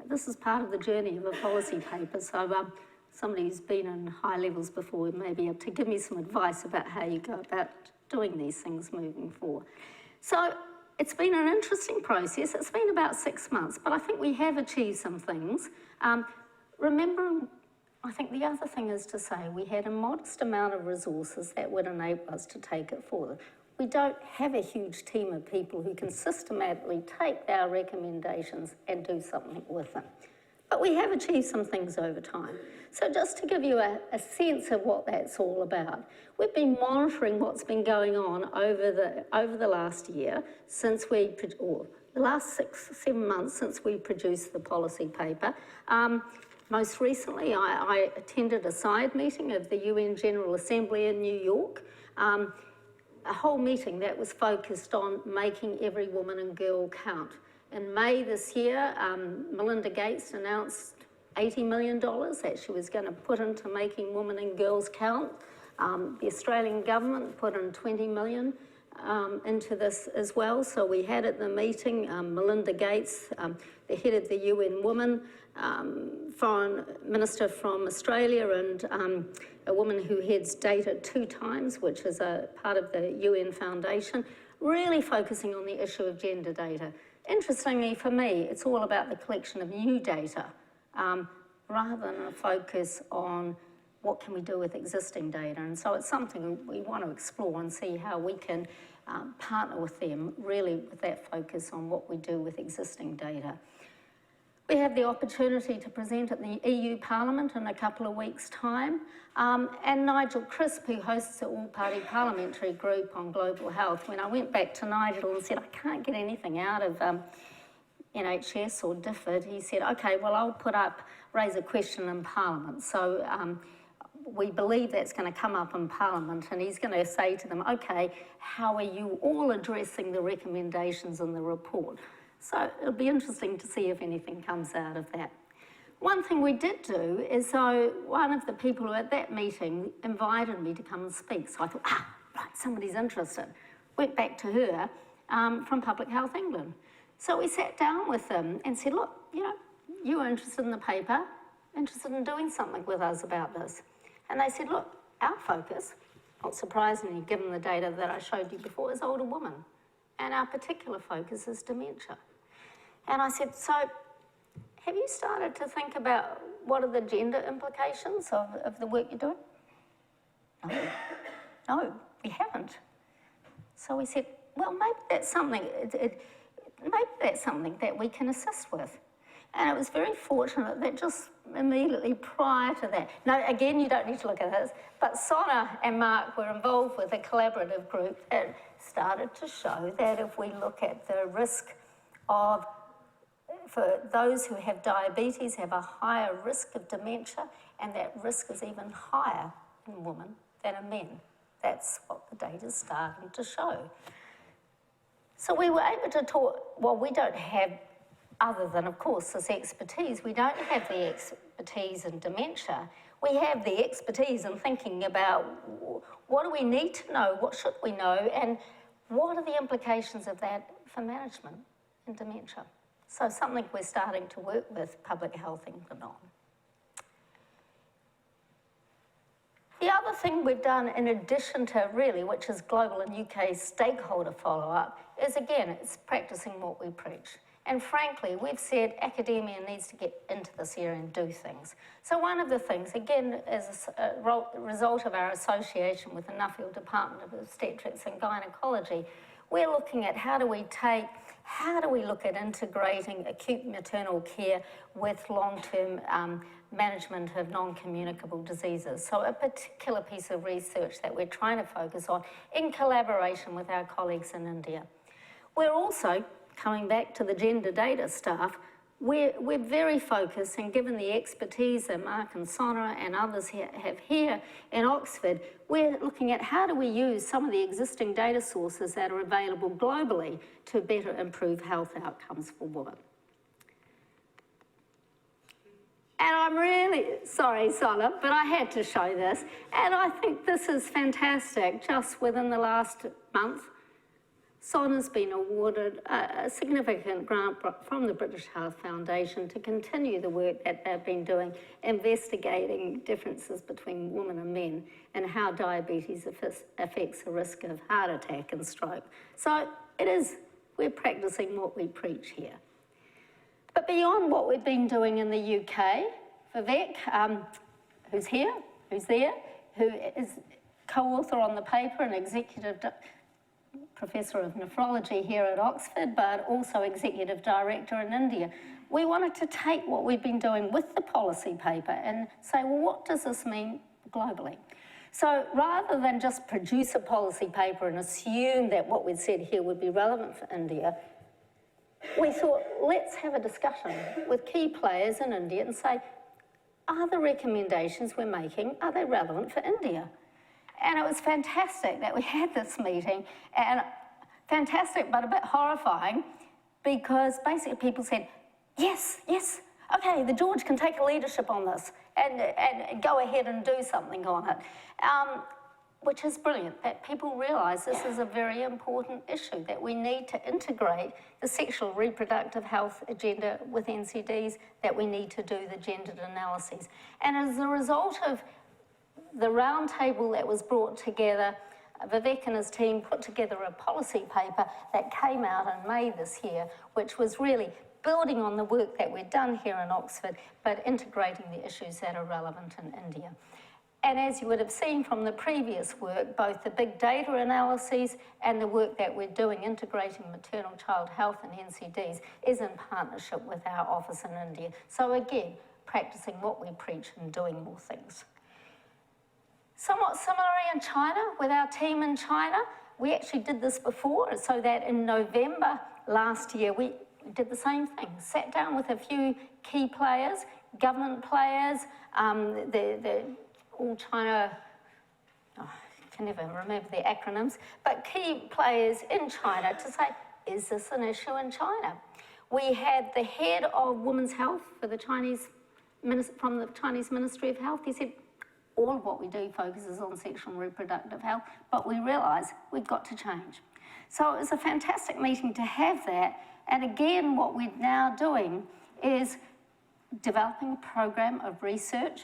This is part of the journey of a policy paper, so somebody who's been in high levels before may be able to give me some advice about how you go about doing these things moving forward. So it's been an interesting process. It's been about 6 months, but I think we have achieved some things. Remembering, I think the other thing is to say we had a modest amount of resources that would enable us to take it forward. We don't have a huge team of people who can systematically take our recommendations and do something with them. But we have achieved some things over time. So just to give you a sense of what that's all about, we've been monitoring what's been going on over the last year, since or the last 6-7 months since we produced the policy paper. Most recently, I attended a side meeting of the UN General Assembly in New York. A whole meeting that was focused on making every woman and girl count. In May this year, Melinda Gates announced $80 million that she was going to put into making women and girls count. The Australian government put in $20 million into this as well. So we had at the meeting Melinda Gates, the head of the UN Women, Foreign Minister from Australia, and a woman who heads Data 2 Times, which is a part of the UN Foundation, really focusing on the issue of gender data. Interestingly for me, it's all about the collection of new data, rather than a focus on what can we do with existing data. And so it's something we want to explore and see how we can partner with them, really with that focus on what we do with existing data. We have the opportunity to present at the EU Parliament in a couple of weeks' time. And Nigel Crisp, who hosts the all-party parliamentary group on global health, when I went back to Nigel and said, I can't get anything out of NHS or DFID, he said, okay, well, I'll raise a question in Parliament. So we believe that's going to come up in Parliament, and he's going to say to them, okay, how are you all addressing the recommendations in the report? So it'll be interesting to see if anything comes out of that. One thing we did do is, so one of the people who at that meeting invited me to come and speak. So I thought, right, somebody's interested. Went back to her from Public Health England. So we sat down with them and said, look, you were interested in the paper, interested in doing something with us about this. And they said, look, our focus, not surprisingly, given the data that I showed you before, is older women. And our particular focus is dementia. And I said, so have you started to think about what are the gender implications of the work you're doing? No, we haven't. So we said, well, maybe that's something, maybe that's something that we can assist with. And it was very fortunate that just immediately prior to that, now again, you don't need to look at this, but Sonna and Mark were involved with a collaborative group that started to show that if we look at the risk of, for those who have diabetes, have a higher risk of dementia, and that risk is even higher in women than in men. That's what the data's starting to show. So we were able to talk, well, we don't have, other than, of course, this expertise, we don't have the expertise in dementia. We have the expertise in thinking about what do we need to know, what should we know, and what are the implications of that for management in dementia. So something we're starting to work with Public Health England on. The other thing we've done in addition to really, which is global and UK stakeholder follow-up, is again, it's practicing what we preach. And frankly, we've said academia needs to get into this area and do things. So one of the things, again, as a result of our association with the Nuffield Department of Obstetrics and Gynecology, we're looking at how do we look at integrating acute maternal care with long-term management of non-communicable diseases. So a particular piece of research that we're trying to focus on in collaboration with our colleagues in India. We're also, coming back to the gender data stuff, we're very focused, and given the expertise that Mark and Sonna and others have here in Oxford, we're looking at how do we use some of the existing data sources that are available globally to better improve health outcomes for women. And I'm really sorry, Sonna, but I had to show this, and I think this is fantastic. Just within the last month, Sonna's been awarded a significant grant from the British Health Foundation to continue the work that they've been doing, investigating differences between women and men and how diabetes affects the risk of heart attack and stroke. So we're practicing what we preach here. But beyond what we've been doing in the UK, Vivek, who's here, who's there, who is co-author on the paper and executive Professor of Nephrology here at Oxford, but also Executive Director in India. We wanted to take what we've been doing with the policy paper and say, well, what does this mean globally? So rather than just produce a policy paper and assume that what we'd said here would be relevant for India, we thought, let's have a discussion with key players in India and say, are the recommendations we're making, are they relevant for India? And it was fantastic that we had this meeting, and fantastic but a bit horrifying, because basically people said, yes, Okay, the George can take a leadership on this and go ahead and do something on it. Which is brilliant, that people realise this is a very important issue, that we need to integrate the sexual reproductive health agenda with NCDs, that we need to do the gendered analyses. And as a result of the roundtable that was brought together, Vivek and his team put together a policy paper that came out in May this year, which was really building on the work that we'd done here in Oxford, but integrating the issues that are relevant in India. And as you would have seen from the previous work, both the big data analyses and the work that we're doing integrating maternal child health and NCDs is in partnership with our office in India. So again, practicing what we preach and doing more things. Somewhat similarly in China, with our team in China, we actually did this before, so that in November last year, we did the same thing, sat down with a few key players, government players, all China, I can never remember the acronyms, but key players in China to say, is this an issue in China? We had the head of women's health for the Chinese, from the Chinese Ministry of Health. He said, all of what we do focuses on sexual and reproductive health, but we realise we've got to change. So it was a fantastic meeting to have that. And again, what we're now doing is developing a program of research,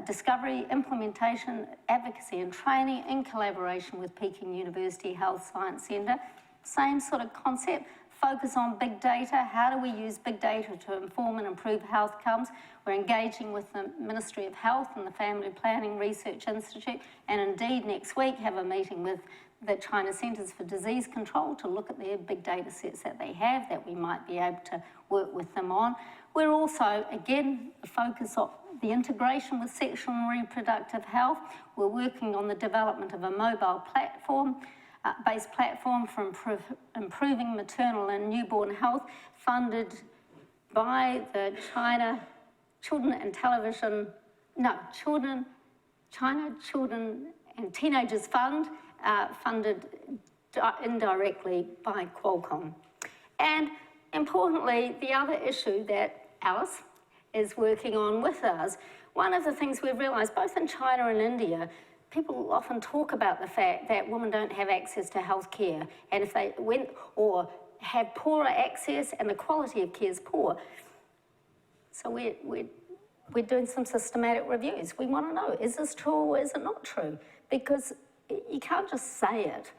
discovery, implementation, advocacy and training in collaboration with Peking University Health Science Centre. Same sort of concept, focus on big data. How do we use big data to inform and improve health outcomes? We're engaging with the Ministry of Health and the Family Planning Research Institute, and indeed next week have a meeting with the China Centres for Disease Control to look at their big data sets that they have that we might be able to work with them on. We're also, again, the focus of the integration with sexual and reproductive health. We're working on the development of a mobile platform, based platform for improving maternal and newborn health, funded by the China Children and Teenagers Fund, funded indirectly by Qualcomm. And importantly, the other issue that Alice is working on with us, one of the things we've realised, both in China and India, people often talk about the fact that women don't have access to health care, and if they went or have poorer access and the quality of care is poor. So we're doing some systematic reviews. We want to know, is this true or is it not true? Because you can't just say it.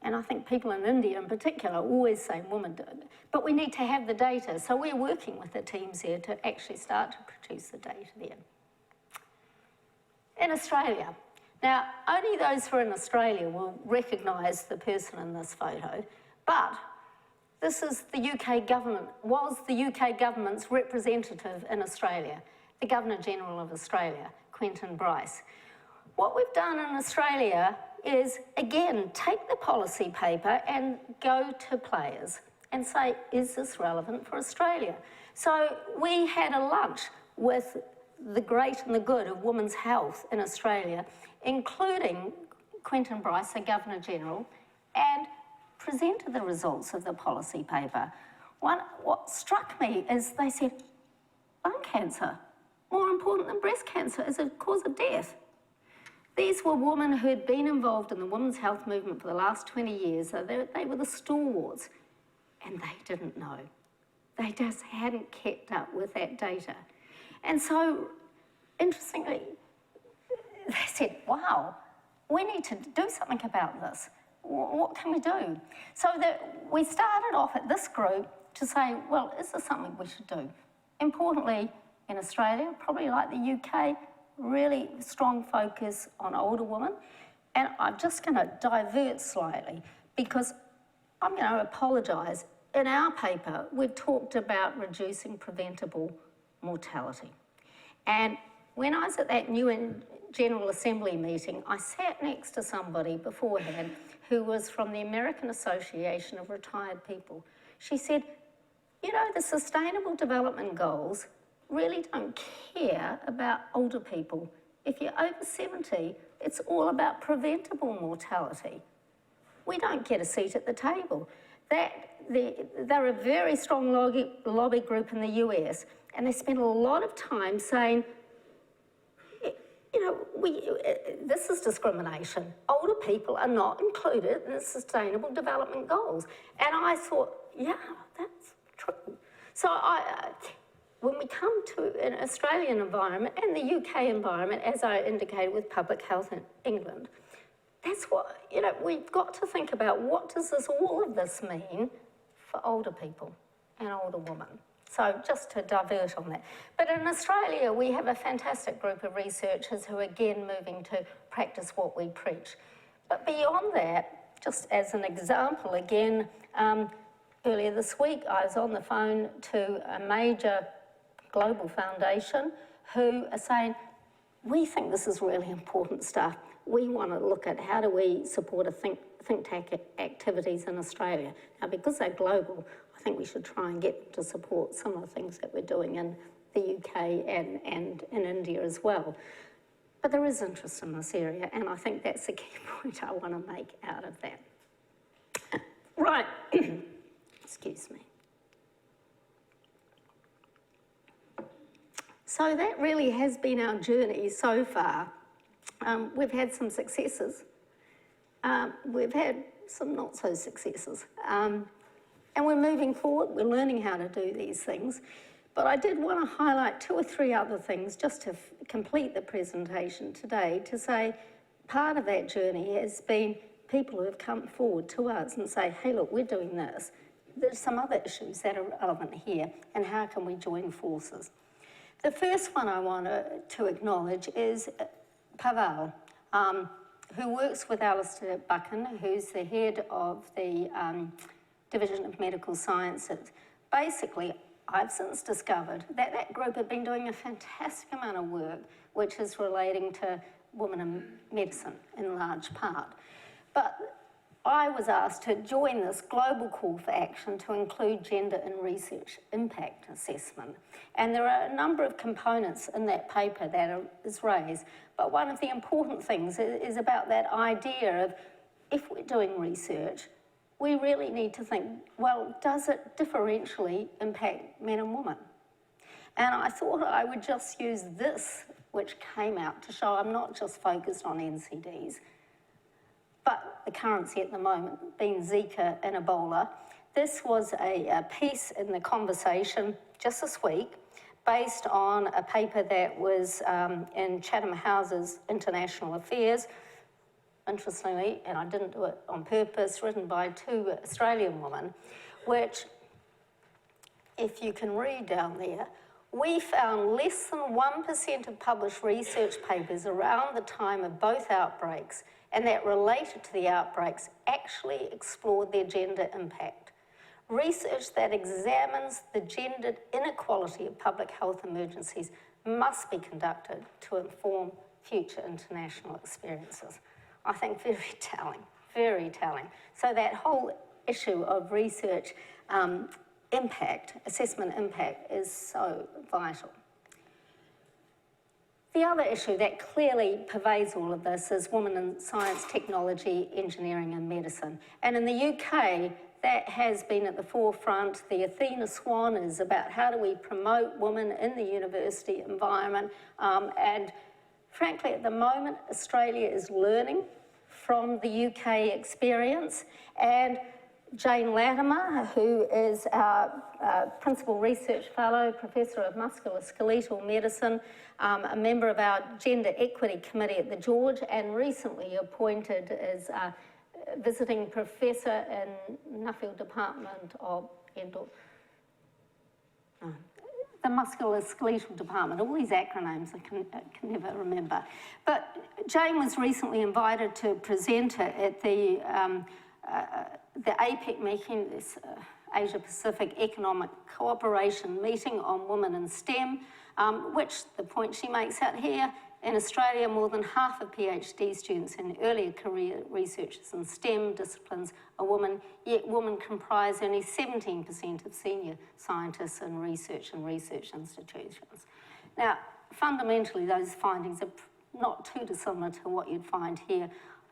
And I think people in India in particular always say women do it. But we need to have the data. So we're working with the teams here to actually start to produce the data there. In Australia, now only those who are in Australia will recognise the person in this photo, but this is the UK government, was the UK government's representative in Australia, the Governor-General of Australia, Quentin Bryce. What we've done in Australia is, again, take the policy paper and go to players and say, is this relevant for Australia? So we had a lunch with the great and the good of women's health in Australia, including Quentin Bryce, the Governor-General, and presented the results of the policy paper. What struck me is they said, lung cancer, more important than breast cancer, is a cause of death. These were women who had been involved in the women's health movement for the last 20 years. So they were the stalwarts, and they didn't know. They just hadn't kept up with that data. And so, interestingly, they said, wow, we need to do something about this. What can we do? So we started off at this group to say, well, is this something we should do? Importantly, in Australia, probably like the UK, really strong focus on older women. And I'm just going to divert slightly because I'm going to apologise. In our paper, we talked about reducing preventable mortality. And when I was at that new General Assembly meeting, I sat next to somebody beforehand who was from the American Association of Retired People. She said, you know, the Sustainable Development Goals really don't care about older people. If you're over 70, it's all about preventable mortality. We don't get a seat at the table. they're a very strong lobby group in the US, and they spend a lot of time saying, you know, this is discrimination. Older people are not included in the Sustainable Development Goals. And I thought, yeah, that's true. So when we come to an Australian environment and the UK environment, as I indicated with Public Health in England, that's what, you know, we've got to think about what does all of this mean for older people and older women. So just to divert on that. But in Australia, we have a fantastic group of researchers who are again moving to practice what we preach. But beyond that, just as an example, again, earlier this week, I was on the phone to a major global foundation who are saying, we think this is really important stuff. We want to look at how do we support a think tank activities in Australia. Now, because they're global, I think we should try and get them to support some of the things that we're doing in the UK and in India as well. But there is interest in this area, and I think that's the key point I want to make out of that. Right, excuse me. So that really has been our journey so far. We've had some successes. We've had some not so successes. And we're moving forward, we're learning how to do these things. But I did want to highlight 2 or 3 other things just to complete the presentation today, to say part of that journey has been people who have come forward to us and say, hey, look, we're doing this. There's some other issues that are relevant here, and how can we join forces? The first one I want to acknowledge is Pavo, who works with Alistair Buchan, who's the head of the Division of Medical Sciences. Basically, I've since discovered that that group have been doing a fantastic amount of work which is relating to women in medicine in large part. But I was asked to join this global call for action to include gender in research impact assessment. And there are a number of components in that paper that is raised, but one of the important things is about that idea of if we're doing research, we really need to think, well, does it differentially impact men and women? And I thought I would just use this, which came out to show I'm not just focused on NCDs, but the currency at the moment being Zika and Ebola. This was a piece in The Conversation just this week based on a paper that was in Chatham House's International Affairs, interestingly, and I didn't do it on purpose, written by 2 Australian women, which, if you can read down there, we found less than 1% of published research papers around the time of both outbreaks and that related to the outbreaks actually explored their gender impact. Research that examines the gendered inequality of public health emergencies must be conducted to inform future international experiences. I think very telling, very telling. So that whole issue of research impact, assessment impact, is so vital. The other issue that clearly pervades all of this is women in science, technology, engineering and medicine. And in the UK, that has been at the forefront. The Athena Swan is about how do we promote women in the university environment. And frankly, at the moment, Australia is learning from the UK experience. And Jane Latimer, who is our Principal Research Fellow, Professor of Musculoskeletal Medicine, a member of our Gender Equity Committee at the George, and recently appointed as visiting professor in Nuffield Department of the Musculoskeletal Department, all these acronyms I can never remember. But Jane was recently invited to present at the APEC meeting, this Asia Pacific Economic Cooperation meeting on women in STEM, which the point she makes out here, in Australia, more than half of PhD students in earlier career researchers in STEM disciplines are women, yet women comprise only 17% of senior scientists in research institutions. Now, fundamentally, those findings are not too dissimilar to what you'd find here.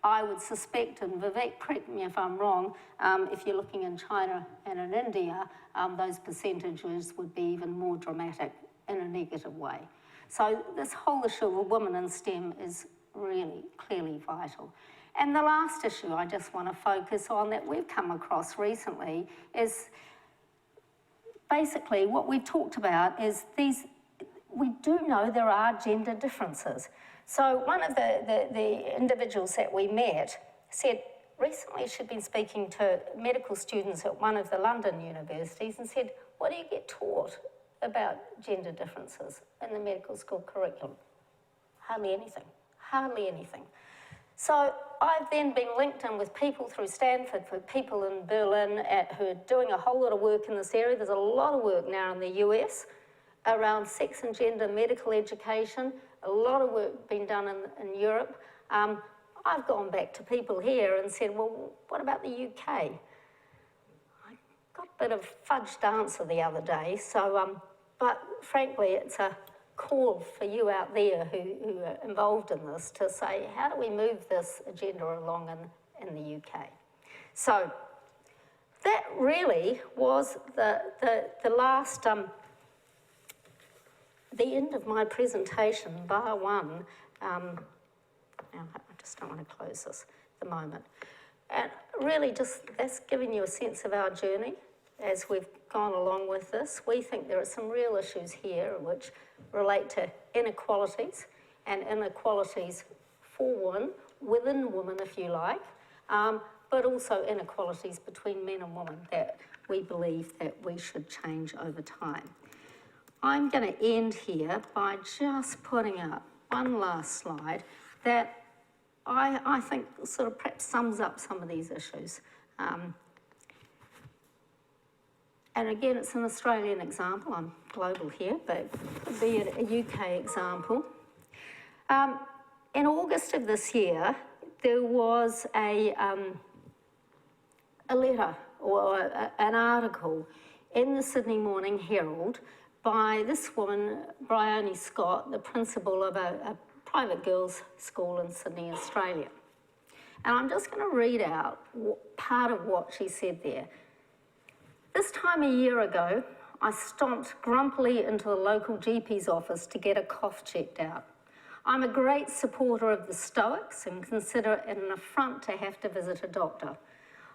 I would suspect, and Vivek, correct me if I'm wrong, if you're looking in China and in India, those percentages would be even more dramatic in a negative way. So this whole issue of women in STEM is really clearly vital. And the last issue I just want to focus on that we've come across recently is basically what we've talked about is we do know there are gender differences. So one of the individuals that we met said recently she'd been speaking to medical students at one of the London universities and said, what do you get taught about gender differences in the medical school curriculum? Hardly anything, hardly anything. So I've then been linked in with people through Stanford, for people in Berlin who are doing a whole lot of work in this area. There's a lot of work now in the US around sex and gender medical education, a lot of work being done in Europe. I've gone back to people here and said, well, what about the UK? I got a bit of fudged answer the other day, so, but frankly, it's a call for you out there who are involved in this to say, how do we move this agenda along in the UK? So that really was the last, the end of my presentation, bar one. Now, I just don't want to close this at the moment. And really just, that's giving you a sense of our journey as we've gone along with this. We think there are some real issues here which relate to inequalities, and inequalities for women, within women if you like, but also inequalities between men and women that we believe that we should change over time. I'm going to end here by just putting up one last slide that I think sort of perhaps sums up some of these issues. And again, it's an Australian example. I'm global here, but be it a UK example. In August of this year, there was a letter or an article in the Sydney Morning Herald by this woman, Briony Scott, the principal of a private girls' school in Sydney, Australia. And I'm just going to read out part of what she said there. This time a year ago, I stomped grumpily into the local GP's office to get a cough checked out. I'm a great supporter of the Stoics and consider it an affront to have to visit a doctor.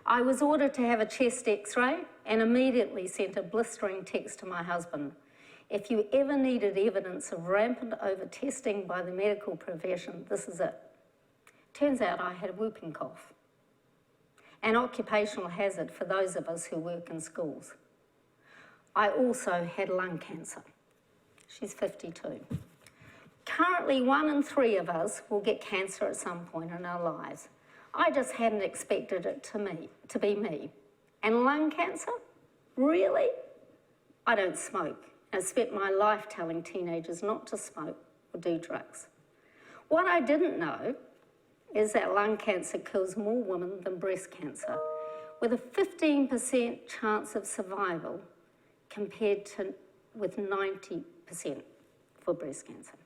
I was ordered to have a chest x-ray and immediately sent a blistering text to my husband. If you ever needed evidence of rampant over-testing by the medical profession, this is it. Turns out I had a whooping cough, an occupational hazard for those of us who work in schools. I also had lung cancer. She's 52. Currently, 1 in 3 of us will get cancer at some point in our lives. I just hadn't expected it to be me. And lung cancer? Really? I don't smoke. I spent my life telling teenagers not to smoke or do drugs. What I didn't know is that lung cancer kills more women than breast cancer, with a 15% chance of survival compared to with 90% for breast cancer.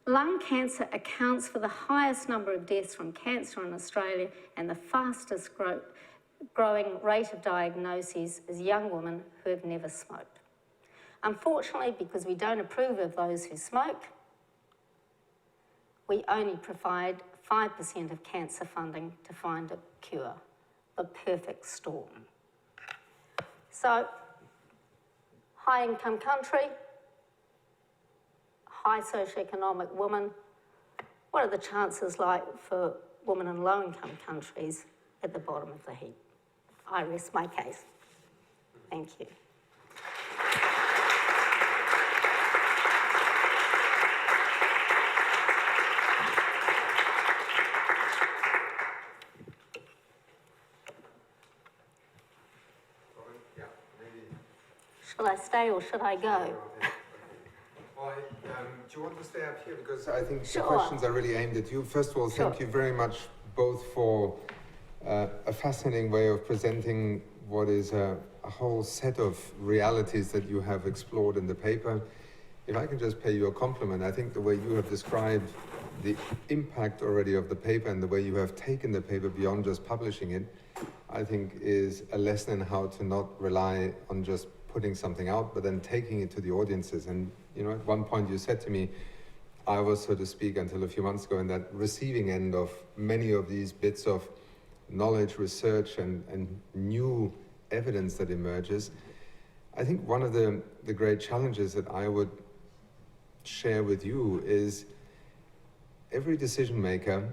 Lung cancer accounts for the highest number of deaths from cancer in Australia, and the fastest growing rate of diagnoses is young women who have never smoked. Unfortunately, because we don't approve of those who smoke, we only provide 5% of cancer funding to find a cure, the perfect storm. So, high income country, high socioeconomic woman, what are the chances like for women in low income countries at the bottom of the heap? I rest my case. Thank you. Should I stay or should I go? Well, do you want to stay up here? Because I think the questions are really aimed at you. First of all, thank you very much both for a fascinating way of presenting what is a whole set of realities that you have explored in the paper. If I can just pay you a compliment, I think the way you have described the impact already of the paper and the way you have taken the paper beyond just publishing it, I think is a lesson in how to not rely on just putting something out, but then taking it to the audiences. And, you know, at one point you said to me, I was, so to speak, until a few months ago, in that receiving end of many of these bits of knowledge, research, and new evidence that emerges. I think one of the great challenges that I would share with you is every decision maker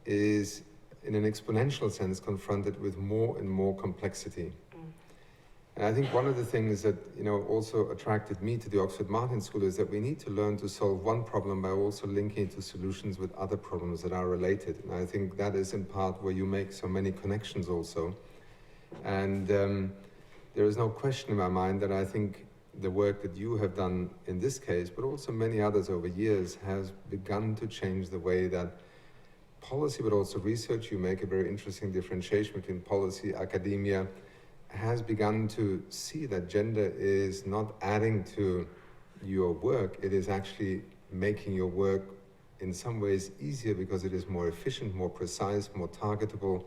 is, in an exponential sense, confronted with more and more complexity. And I think one of the things that, you know, also attracted me to the Oxford Martin School is that we need to learn to solve one problem by also linking it to solutions with other problems that are related. And I think that is in part where you make so many connections also. And there is no question in my mind that I think the work that you have done in this case, but also many others over years, has begun to change the way that policy, but also research, you make a very interesting differentiation between policy, academia, has begun to see that gender is not adding to your work, it is actually making your work in some ways easier because it is more efficient, more precise, more targetable,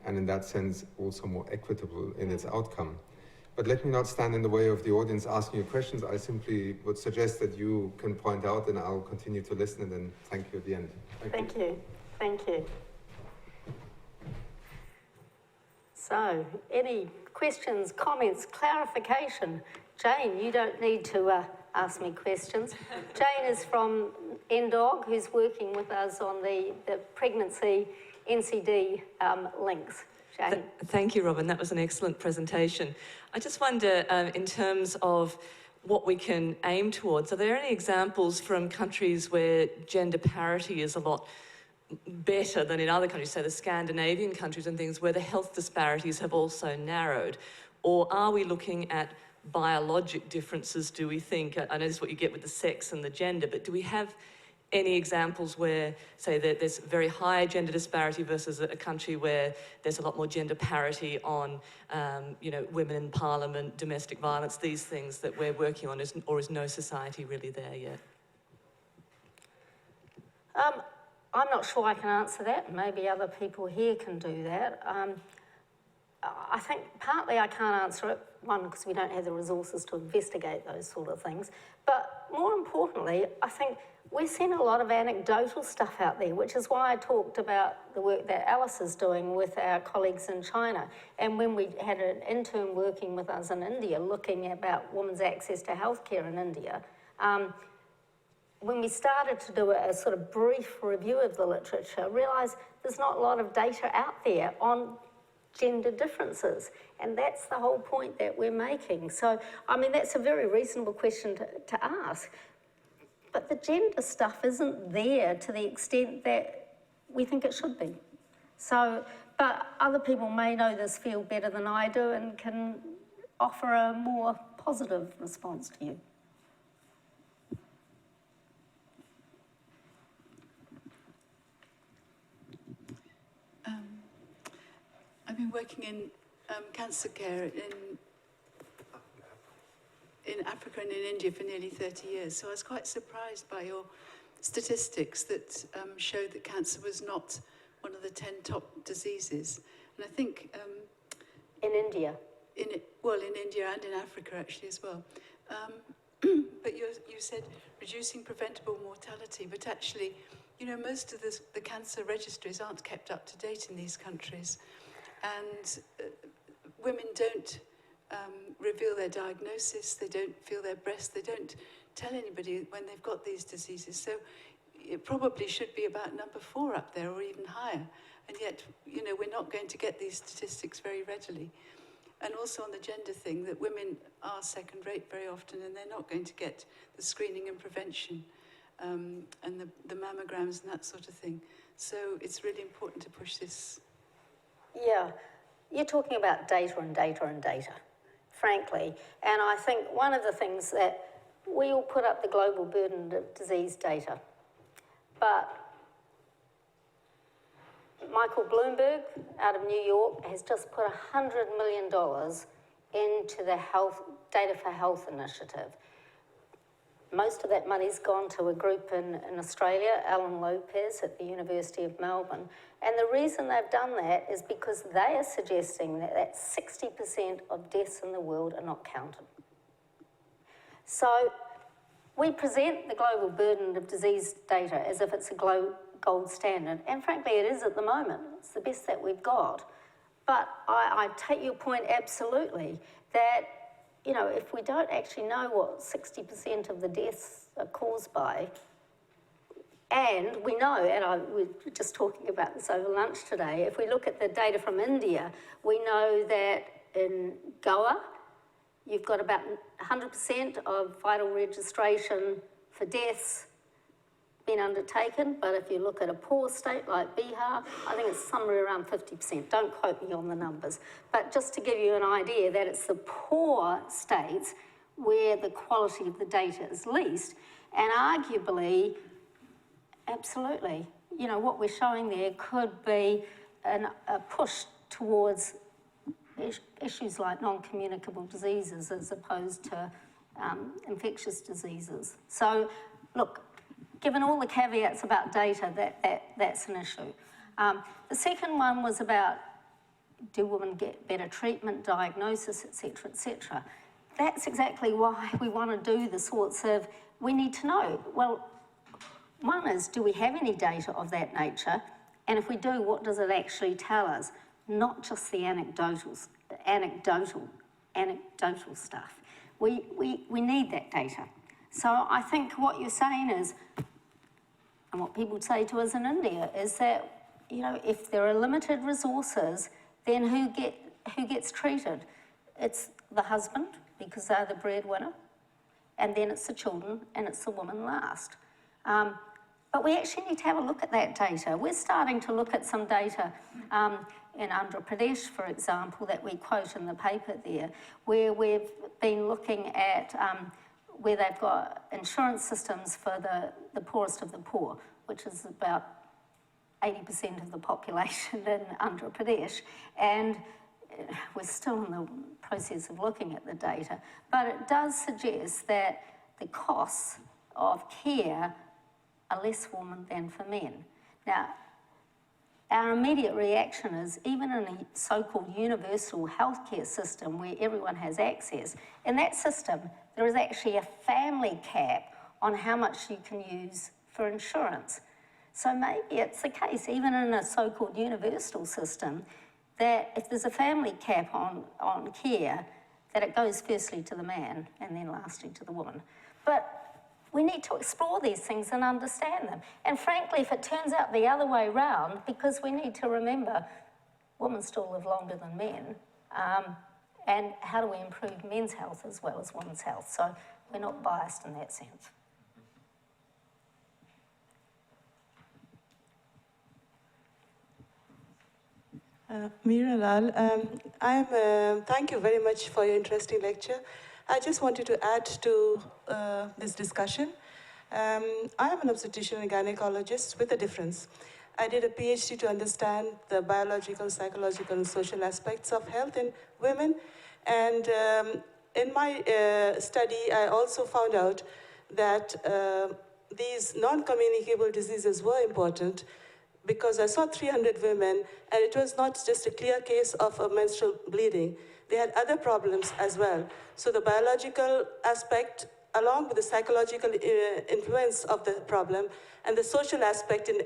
and in that sense also more equitable in its outcome. But let me not stand in the way of the audience asking you questions. I simply would suggest that you can point out, and I'll continue to listen, and then thank you at the end. Thank you. Thank you. So, any questions, comments, clarification? Jane, you don't need to ask me questions. Jane is from NDOG, who's working with us on the pregnancy NCD links. Jane. Thank you, Robyn. That was an excellent presentation. I just wonder, in terms of what we can aim towards, are there any examples from countries where gender parity is a lot better than in other countries, say the Scandinavian countries and things, where the health disparities have also narrowed? Or are we looking at biologic differences, do we think? I know this is what you get with the sex and the gender, but do we have any examples where, say, that there's very high gender disparity versus a country where there's a lot more gender parity on, you know, women in parliament, domestic violence, these things that we're working on, or is no society really there yet? I'm not sure I can answer that. Maybe other people here can do that. I think partly I can't answer it, one, because we don't have the resources to investigate those sort of things. But more importantly, I think we're seeing a lot of anecdotal stuff out there, which is why I talked about the work that Alice is doing with our colleagues in China. And when we had an intern working with us in India, looking about women's access to healthcare in India, when we started to do a sort of brief review of the literature, realised there's not a lot of data out there on gender differences. And that's the whole point that we're making. So, I mean, that's a very reasonable question to ask. But the gender stuff isn't there to the extent that we think it should be. So, but other people may know this field better than I do and can offer a more positive response to you. I've been working in cancer care in Africa and in India for nearly 30 years, so I was quite surprised by your statistics that showed that cancer was not one of the 10 top diseases. And I think... in India? In India and in Africa actually as well. But you said reducing preventable mortality, but actually, you know, most of the cancer registries aren't kept up to date in these countries. And women don't reveal their diagnosis, they don't feel their breast, they don't tell anybody when they've got these diseases. So it probably should be about number 4 up there or even higher. And yet, you know, we're not going to get these statistics very readily. And also on the gender thing, that women are second rate very often and they're not going to get the screening and prevention and the mammograms and that sort of thing. So it's really important to push this. Yeah, you're talking about data and data and data, frankly. And I think one of the things that we all put up the global burden of disease data, but Michael Bloomberg out of New York has just put $100 million into the Data for Health initiative. most of that money's gone to a group in Australia, Alan Lopez at the University of Melbourne. And the reason they've done that is because they are suggesting that 60% of deaths in the world are not counted. So we present the global burden of disease data as if it's a gold standard, and frankly it is at the moment. It's the best that we've got. But I take your point absolutely, that you know, if we don't actually know what 60% of the deaths are caused by, and we know, and we were just talking about this over lunch today, if we look at the data from India, we know that in Goa, you've got about 100% of vital registration for deaths been undertaken, but if you look at a poor state like Bihar, I think it's somewhere around 50%. Don't quote me on the numbers. But just to give you an idea that it's the poor states where the quality of the data is least, and arguably, absolutely, you know, what we're showing there could be a push towards issues like non-communicable diseases as opposed to infectious diseases. So, look, given all the caveats about data, that's an issue. The second one was about, do women get better treatment, diagnosis, et cetera, That's exactly why we want to do the sorts of, we need to know, well, one is, do we have any data of that nature? And if we do, what does it actually tell us? Not just the anecdotal stuff. We need that data. So I think what you're saying is, and what people say to us in India, is that, you know, if there are limited resources, then who gets treated? It's the husband, because they're the breadwinner, and then it's the children, and it's the woman last. But we actually need to have a look at that data. We're starting to look at some data in Andhra Pradesh, for example, that we quote in the paper there, where we've been looking at where they've got insurance systems for the poorest of the poor, which is about 80% of the population in Andhra Pradesh. And we're still in the process of looking at the data, but it does suggest that the costs of care are less for women than for men. Now, our immediate reaction is, even in a so-called universal healthcare system where everyone has access, in that system, there is actually a family cap on how much you can use for insurance. So maybe it's the case, even in a so-called universal system, that if there's a family cap on care, that it goes firstly to the man and then lastly to the woman. But we need to explore these things and understand them. And frankly, if it turns out the other way round, because we need to remember women still live longer than men, and how do we improve men's health as well as women's health? So we're not biased in that sense. Meera Lal, thank you very much for your interesting lecture. I just wanted to add to this discussion. I am an obstetrician and gynecologist with a difference. I did a PhD to understand the biological, psychological, and social aspects of health in women. And in my study, I also found out that these non-communicable diseases were important, because I saw 300 women, and it was not just a clear case of a menstrual bleeding. They had other problems as well. So the biological aspect, along with the psychological influence of the problem, and the social aspect in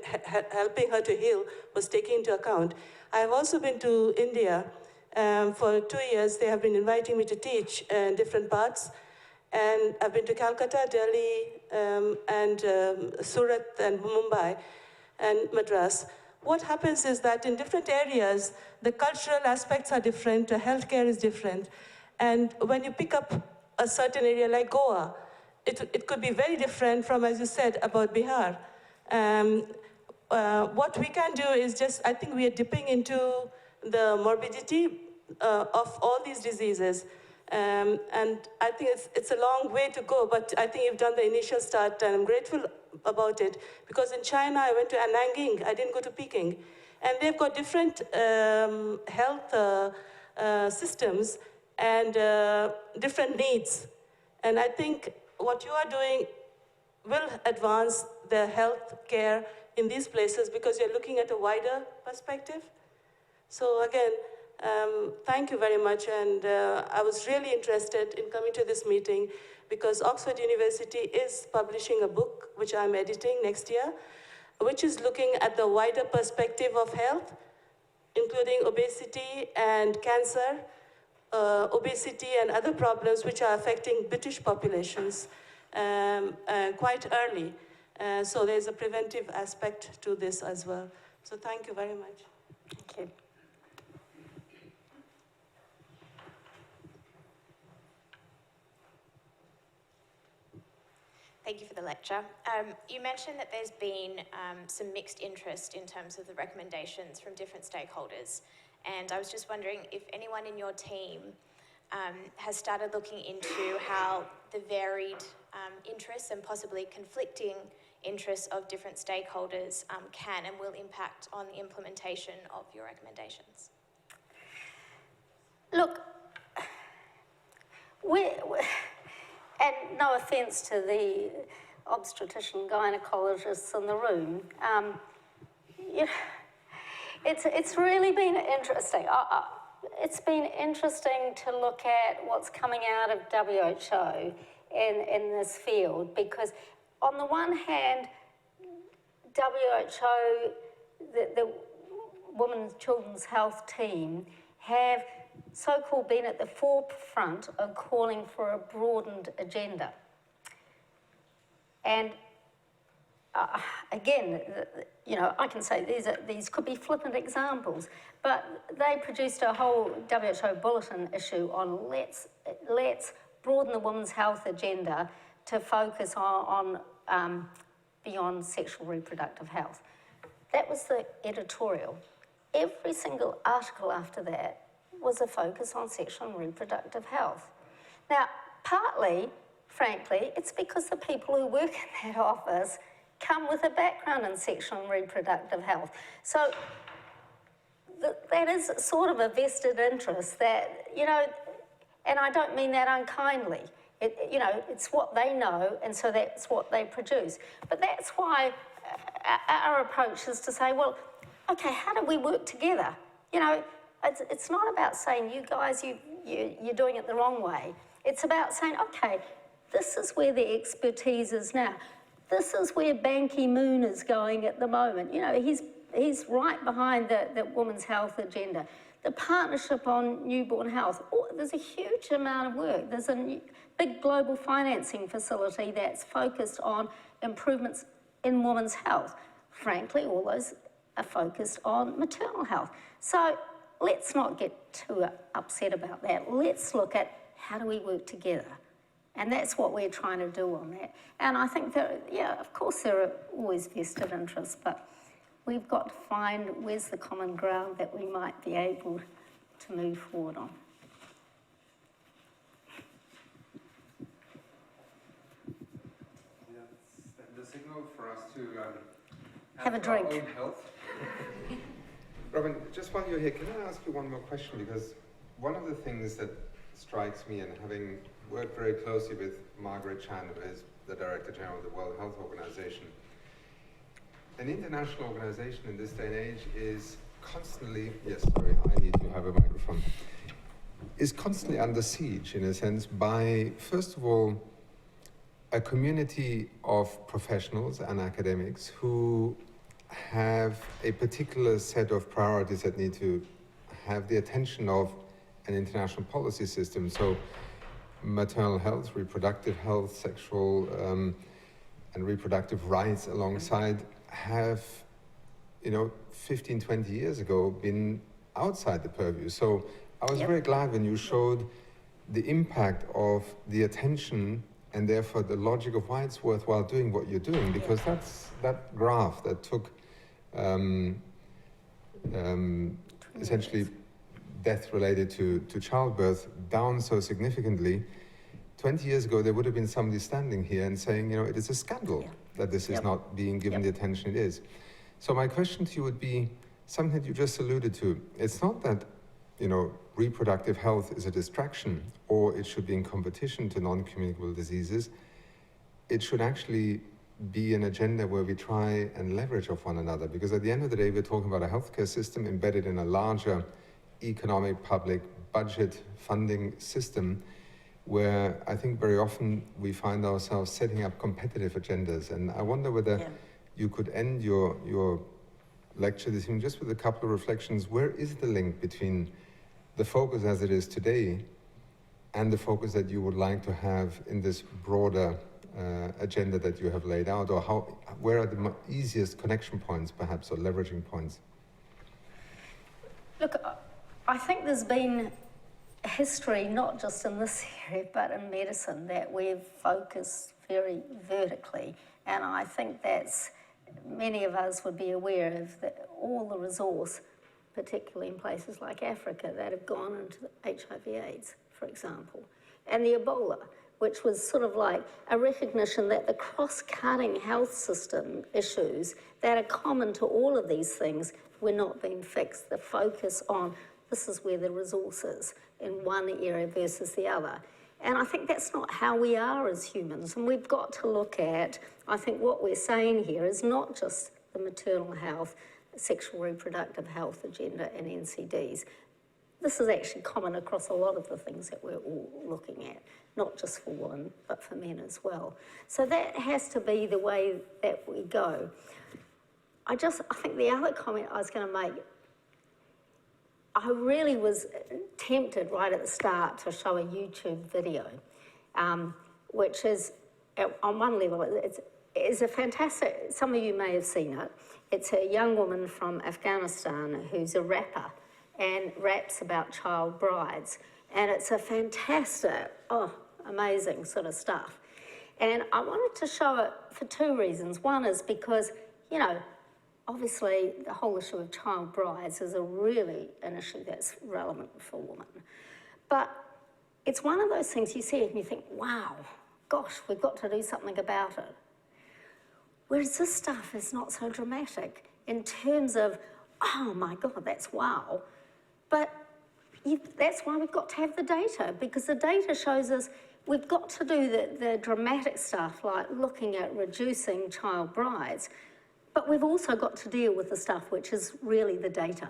helping her to heal, was taken into account. I have also been to India. For 2 years, they have been inviting me to teach in different parts. And I've been to Calcutta, Delhi, and Surat, and Mumbai, and Madras. What happens is that in different areas, the cultural aspects are different, healthcare is different. And when you pick up a certain area like Goa, it could be very different from, as you said, about Bihar. What we can do is just, I think we are dipping into the morbidity of all these diseases. And I think it's a long way to go, but I think you've done the initial start, and I'm grateful about it. Because in China, I went to Nanjing, I didn't go to Peking. And they've got different health systems and different needs. And I think what you are doing will advance the health care in these places because you're looking at a wider perspective. So again, thank you very much, and I was really interested in coming to this meeting because Oxford University is publishing a book, which I'm editing next year, which is looking at the wider perspective of health, including obesity and cancer, obesity and other problems which are affecting British populations quite early. So there's a preventive aspect to this as well. So thank you very much. Thank you. Thank you for the lecture. You mentioned that there's been some mixed interest in terms of the recommendations from different stakeholders. And I was just wondering if anyone in your team has started looking into how the varied interests and possibly conflicting interests of different stakeholders can and will impact on the implementation of your recommendations. Look, and no offence to the obstetrician gynecologists in the room, you know, it's really been interesting. It's been interesting to look at what's coming out of WHO in this field, because on the one hand, WHO, the Women's Children's Health team, have so-called been at the forefront of calling for a broadened agenda. And again, you know, I can say these could be flippant examples, but they produced a whole WHO bulletin issue on let's broaden the women's health agenda to focus on beyond sexual reproductive health. That was the editorial. Every single article after that was a focus on sexual and reproductive health. Now, partly, frankly, it's because the people who work in that office come with a background in sexual and reproductive health. So that is sort of a vested interest that, you know, and I don't mean that unkindly. You know, it's what they know, and so that's what they produce. But that's why our approach is to say, well, okay, how do we work together? You know, it's not about saying, you guys, you're doing it the wrong way. It's about saying, okay, this is where the expertise is now. This is where Ban Ki-moon is going at the moment. You know, he's right behind the women's health agenda. The partnership on newborn health, there's a huge amount of work. There's a big global financing facility that's focused on improvements in women's health. Frankly, all those are focused on maternal health. So let's not get too upset about that. Let's look at how do we work together. And that's what we're trying to do on that. And I think that, yeah, of course there are always vested interests, but we've got to find where's the common ground that we might be able to move forward on. Yeah, the signal for us to have a drink. Our own health. Robyn, just while you're here, can I ask you one more question? Because one of the things that strikes me, and having worked very closely with Margaret Chan, who is the Director General of the World Health Organization, an international organization in this day and age is constantly, yes, sorry, I need to have a microphone, is constantly under siege, in a sense, by, first of all, a community of professionals and academics who have a particular set of priorities that need to have the attention of an international policy system. So maternal health, reproductive health, sexual and reproductive rights alongside have, you know, 15, 20 years ago been outside the purview. So I was very glad when you showed the impact of the attention and therefore the logic of why it's worthwhile doing what you're doing, because that's that graph that took essentially death related to childbirth down so significantly. 20 years ago, there would have been somebody standing here and saying, you know, it is a scandal that this is not being given the attention it is. So my question to you would be something that you just alluded to. It's not that, you know, reproductive health is a distraction or it should be in competition to non-communicable diseases. it should actually be an agenda where we try and leverage off one another, because at the end of the day, we're talking about a healthcare system embedded in a larger economic, public, budget funding system, where I think very often we find ourselves setting up competitive agendas. And I wonder whether you could end your lecture this evening just with a couple of reflections. Where is the link between the focus as it is today and the focus that you would like to have in this broader agenda that you have laid out, or where are the easiest connection points, perhaps, or leveraging points? Look, I think there's been a history, not just in this area, but in medicine, that we've focused very vertically. And I think that's, many of us would be aware of all the resource, particularly in places like Africa, that have gone into HIV/AIDS, for example, and the Ebola, which was sort of like a recognition that the cross-cutting health system issues that are common to all of these things were not being fixed. The focus on this is where the resource is in one area versus the other. And I think that's not how we are as humans. And we've got to look at, I think what we're saying here is not just the maternal health, sexual reproductive health agenda and NCDs. This is actually common across a lot of the things that we're all looking at, not just for women, but for men as well. So that has to be the way that we go. I think the other comment I was going to make, I really was tempted right at the start to show a YouTube video, which is, on one level, it's a fantastic, some of you may have seen it. It's a young woman from Afghanistan who's a rapper and raps about child brides. And it's a fantastic, amazing sort of stuff. And I wanted to show it for two reasons. One is because, you know, obviously the whole issue of child brides is an issue that's relevant for women. But it's one of those things you see it and you think, wow, gosh, we've got to do something about it. Whereas this stuff is not so dramatic in terms of, oh my God, that's wow. But that's why we've got to have the data, because the data shows us we've got to do the dramatic stuff like looking at reducing child brides, but we've also got to deal with the stuff which is really the data.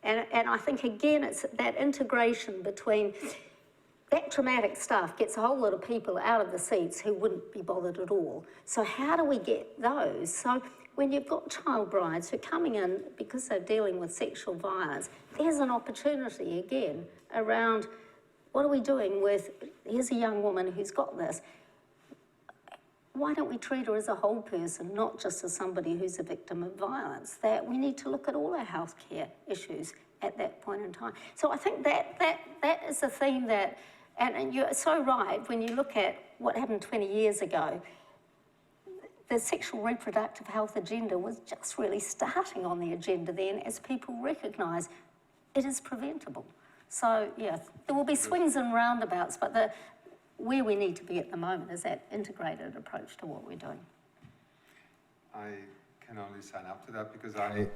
And I think, again, it's that integration between that dramatic stuff gets a whole lot of people out of the seats who wouldn't be bothered at all. So how do we get those? So when you've got child brides who are coming in because they're dealing with sexual violence, there's an opportunity, again, around what are we doing with, here's a young woman who's got this. Why don't we treat her as a whole person, not just as somebody who's a victim of violence? That we need to look at all our healthcare issues at that point in time. So I think that is a theme that, and you're so right, when you look at what happened 20 years ago, the sexual reproductive health agenda was just really starting on the agenda then as people recognise it is preventable. So, yeah, there will be swings and roundabouts, but where we need to be at the moment is that integrated approach to what we're doing. I can only sign up to that because I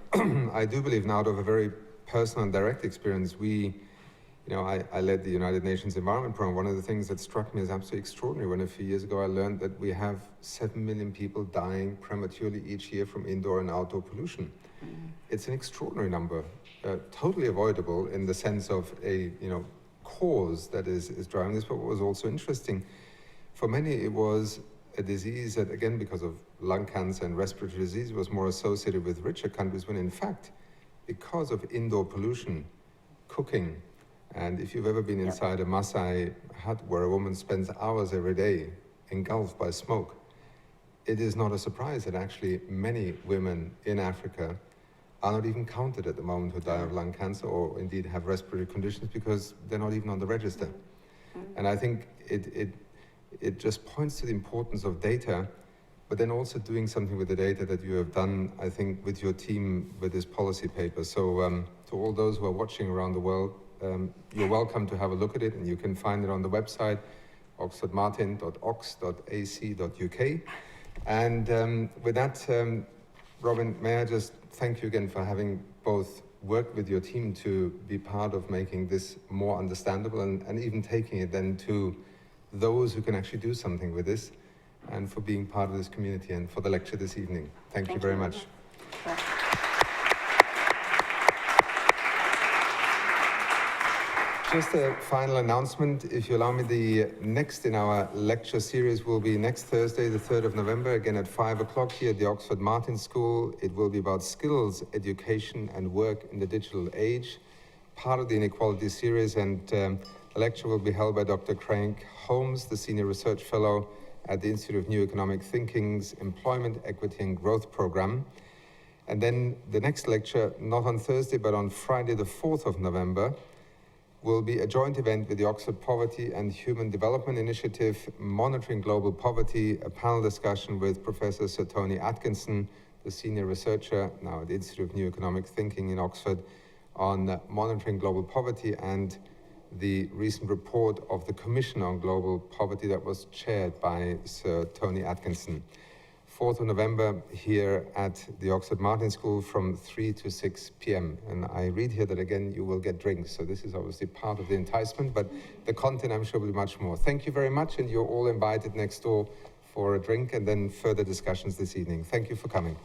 do believe now, out of a very personal and direct experience, I led the United Nations Environment Programme. One of the things that struck me as absolutely extraordinary when a few years ago I learned that we have 7 million people dying prematurely each year from indoor and outdoor pollution. It's an extraordinary number, totally avoidable in the sense of a cause that is driving this. But what was also interesting, for many it was a disease that, again, because of lung cancer and respiratory disease, was more associated with richer countries, when in fact, because of indoor pollution, cooking, and if you've ever been inside a Maasai hut where a woman spends hours every day engulfed by smoke, it is not a surprise that actually many women in Africa are not even counted at the moment who die of lung cancer or indeed have respiratory conditions because they're not even on the register. And I think it just points to the importance of data, but then also doing something with the data that you have done, I think, with your team with this policy paper. So to all those who are watching around the world, you're welcome to have a look at it, and you can find it on the website, oxfordmartin.ox.ac.uk. And with that, Robyn, may I just thank you again for having both worked with your team to be part of making this more understandable and even taking it then to those who can actually do something with this. and for being part of this community and for the lecture this evening. Thank you very much. Just a final announcement, if you allow me. The next in our lecture series will be next Thursday, the 3rd of November, again at 5 o'clock here at the Oxford Martin School. It will be about skills, education and work in the digital age, part of the Inequalities series, and the lecture will be held by Dr. Craig Holmes, the Senior Research Fellow at the Institute of New Economic Thinking's Employment, Equity and Growth Program. And then the next lecture, not on Thursday, but on Friday, the 4th of November, will be a joint event with the Oxford Poverty and Human Development Initiative, Monitoring Global Poverty, a panel discussion with Professor Sir Tony Atkinson, the senior researcher now at the Institute of New Economic Thinking in Oxford, on monitoring global poverty and the recent report of the Commission on Global Poverty that was chaired by Sir Tony Atkinson. 4th of November here at the Oxford Martin School from 3 to 6 p.m. And I read here that again you will get drinks, so this is obviously part of the enticement, but the content I'm sure will be much more. Thank you very much, and you're all invited next door for a drink and then further discussions this evening. Thank you for coming.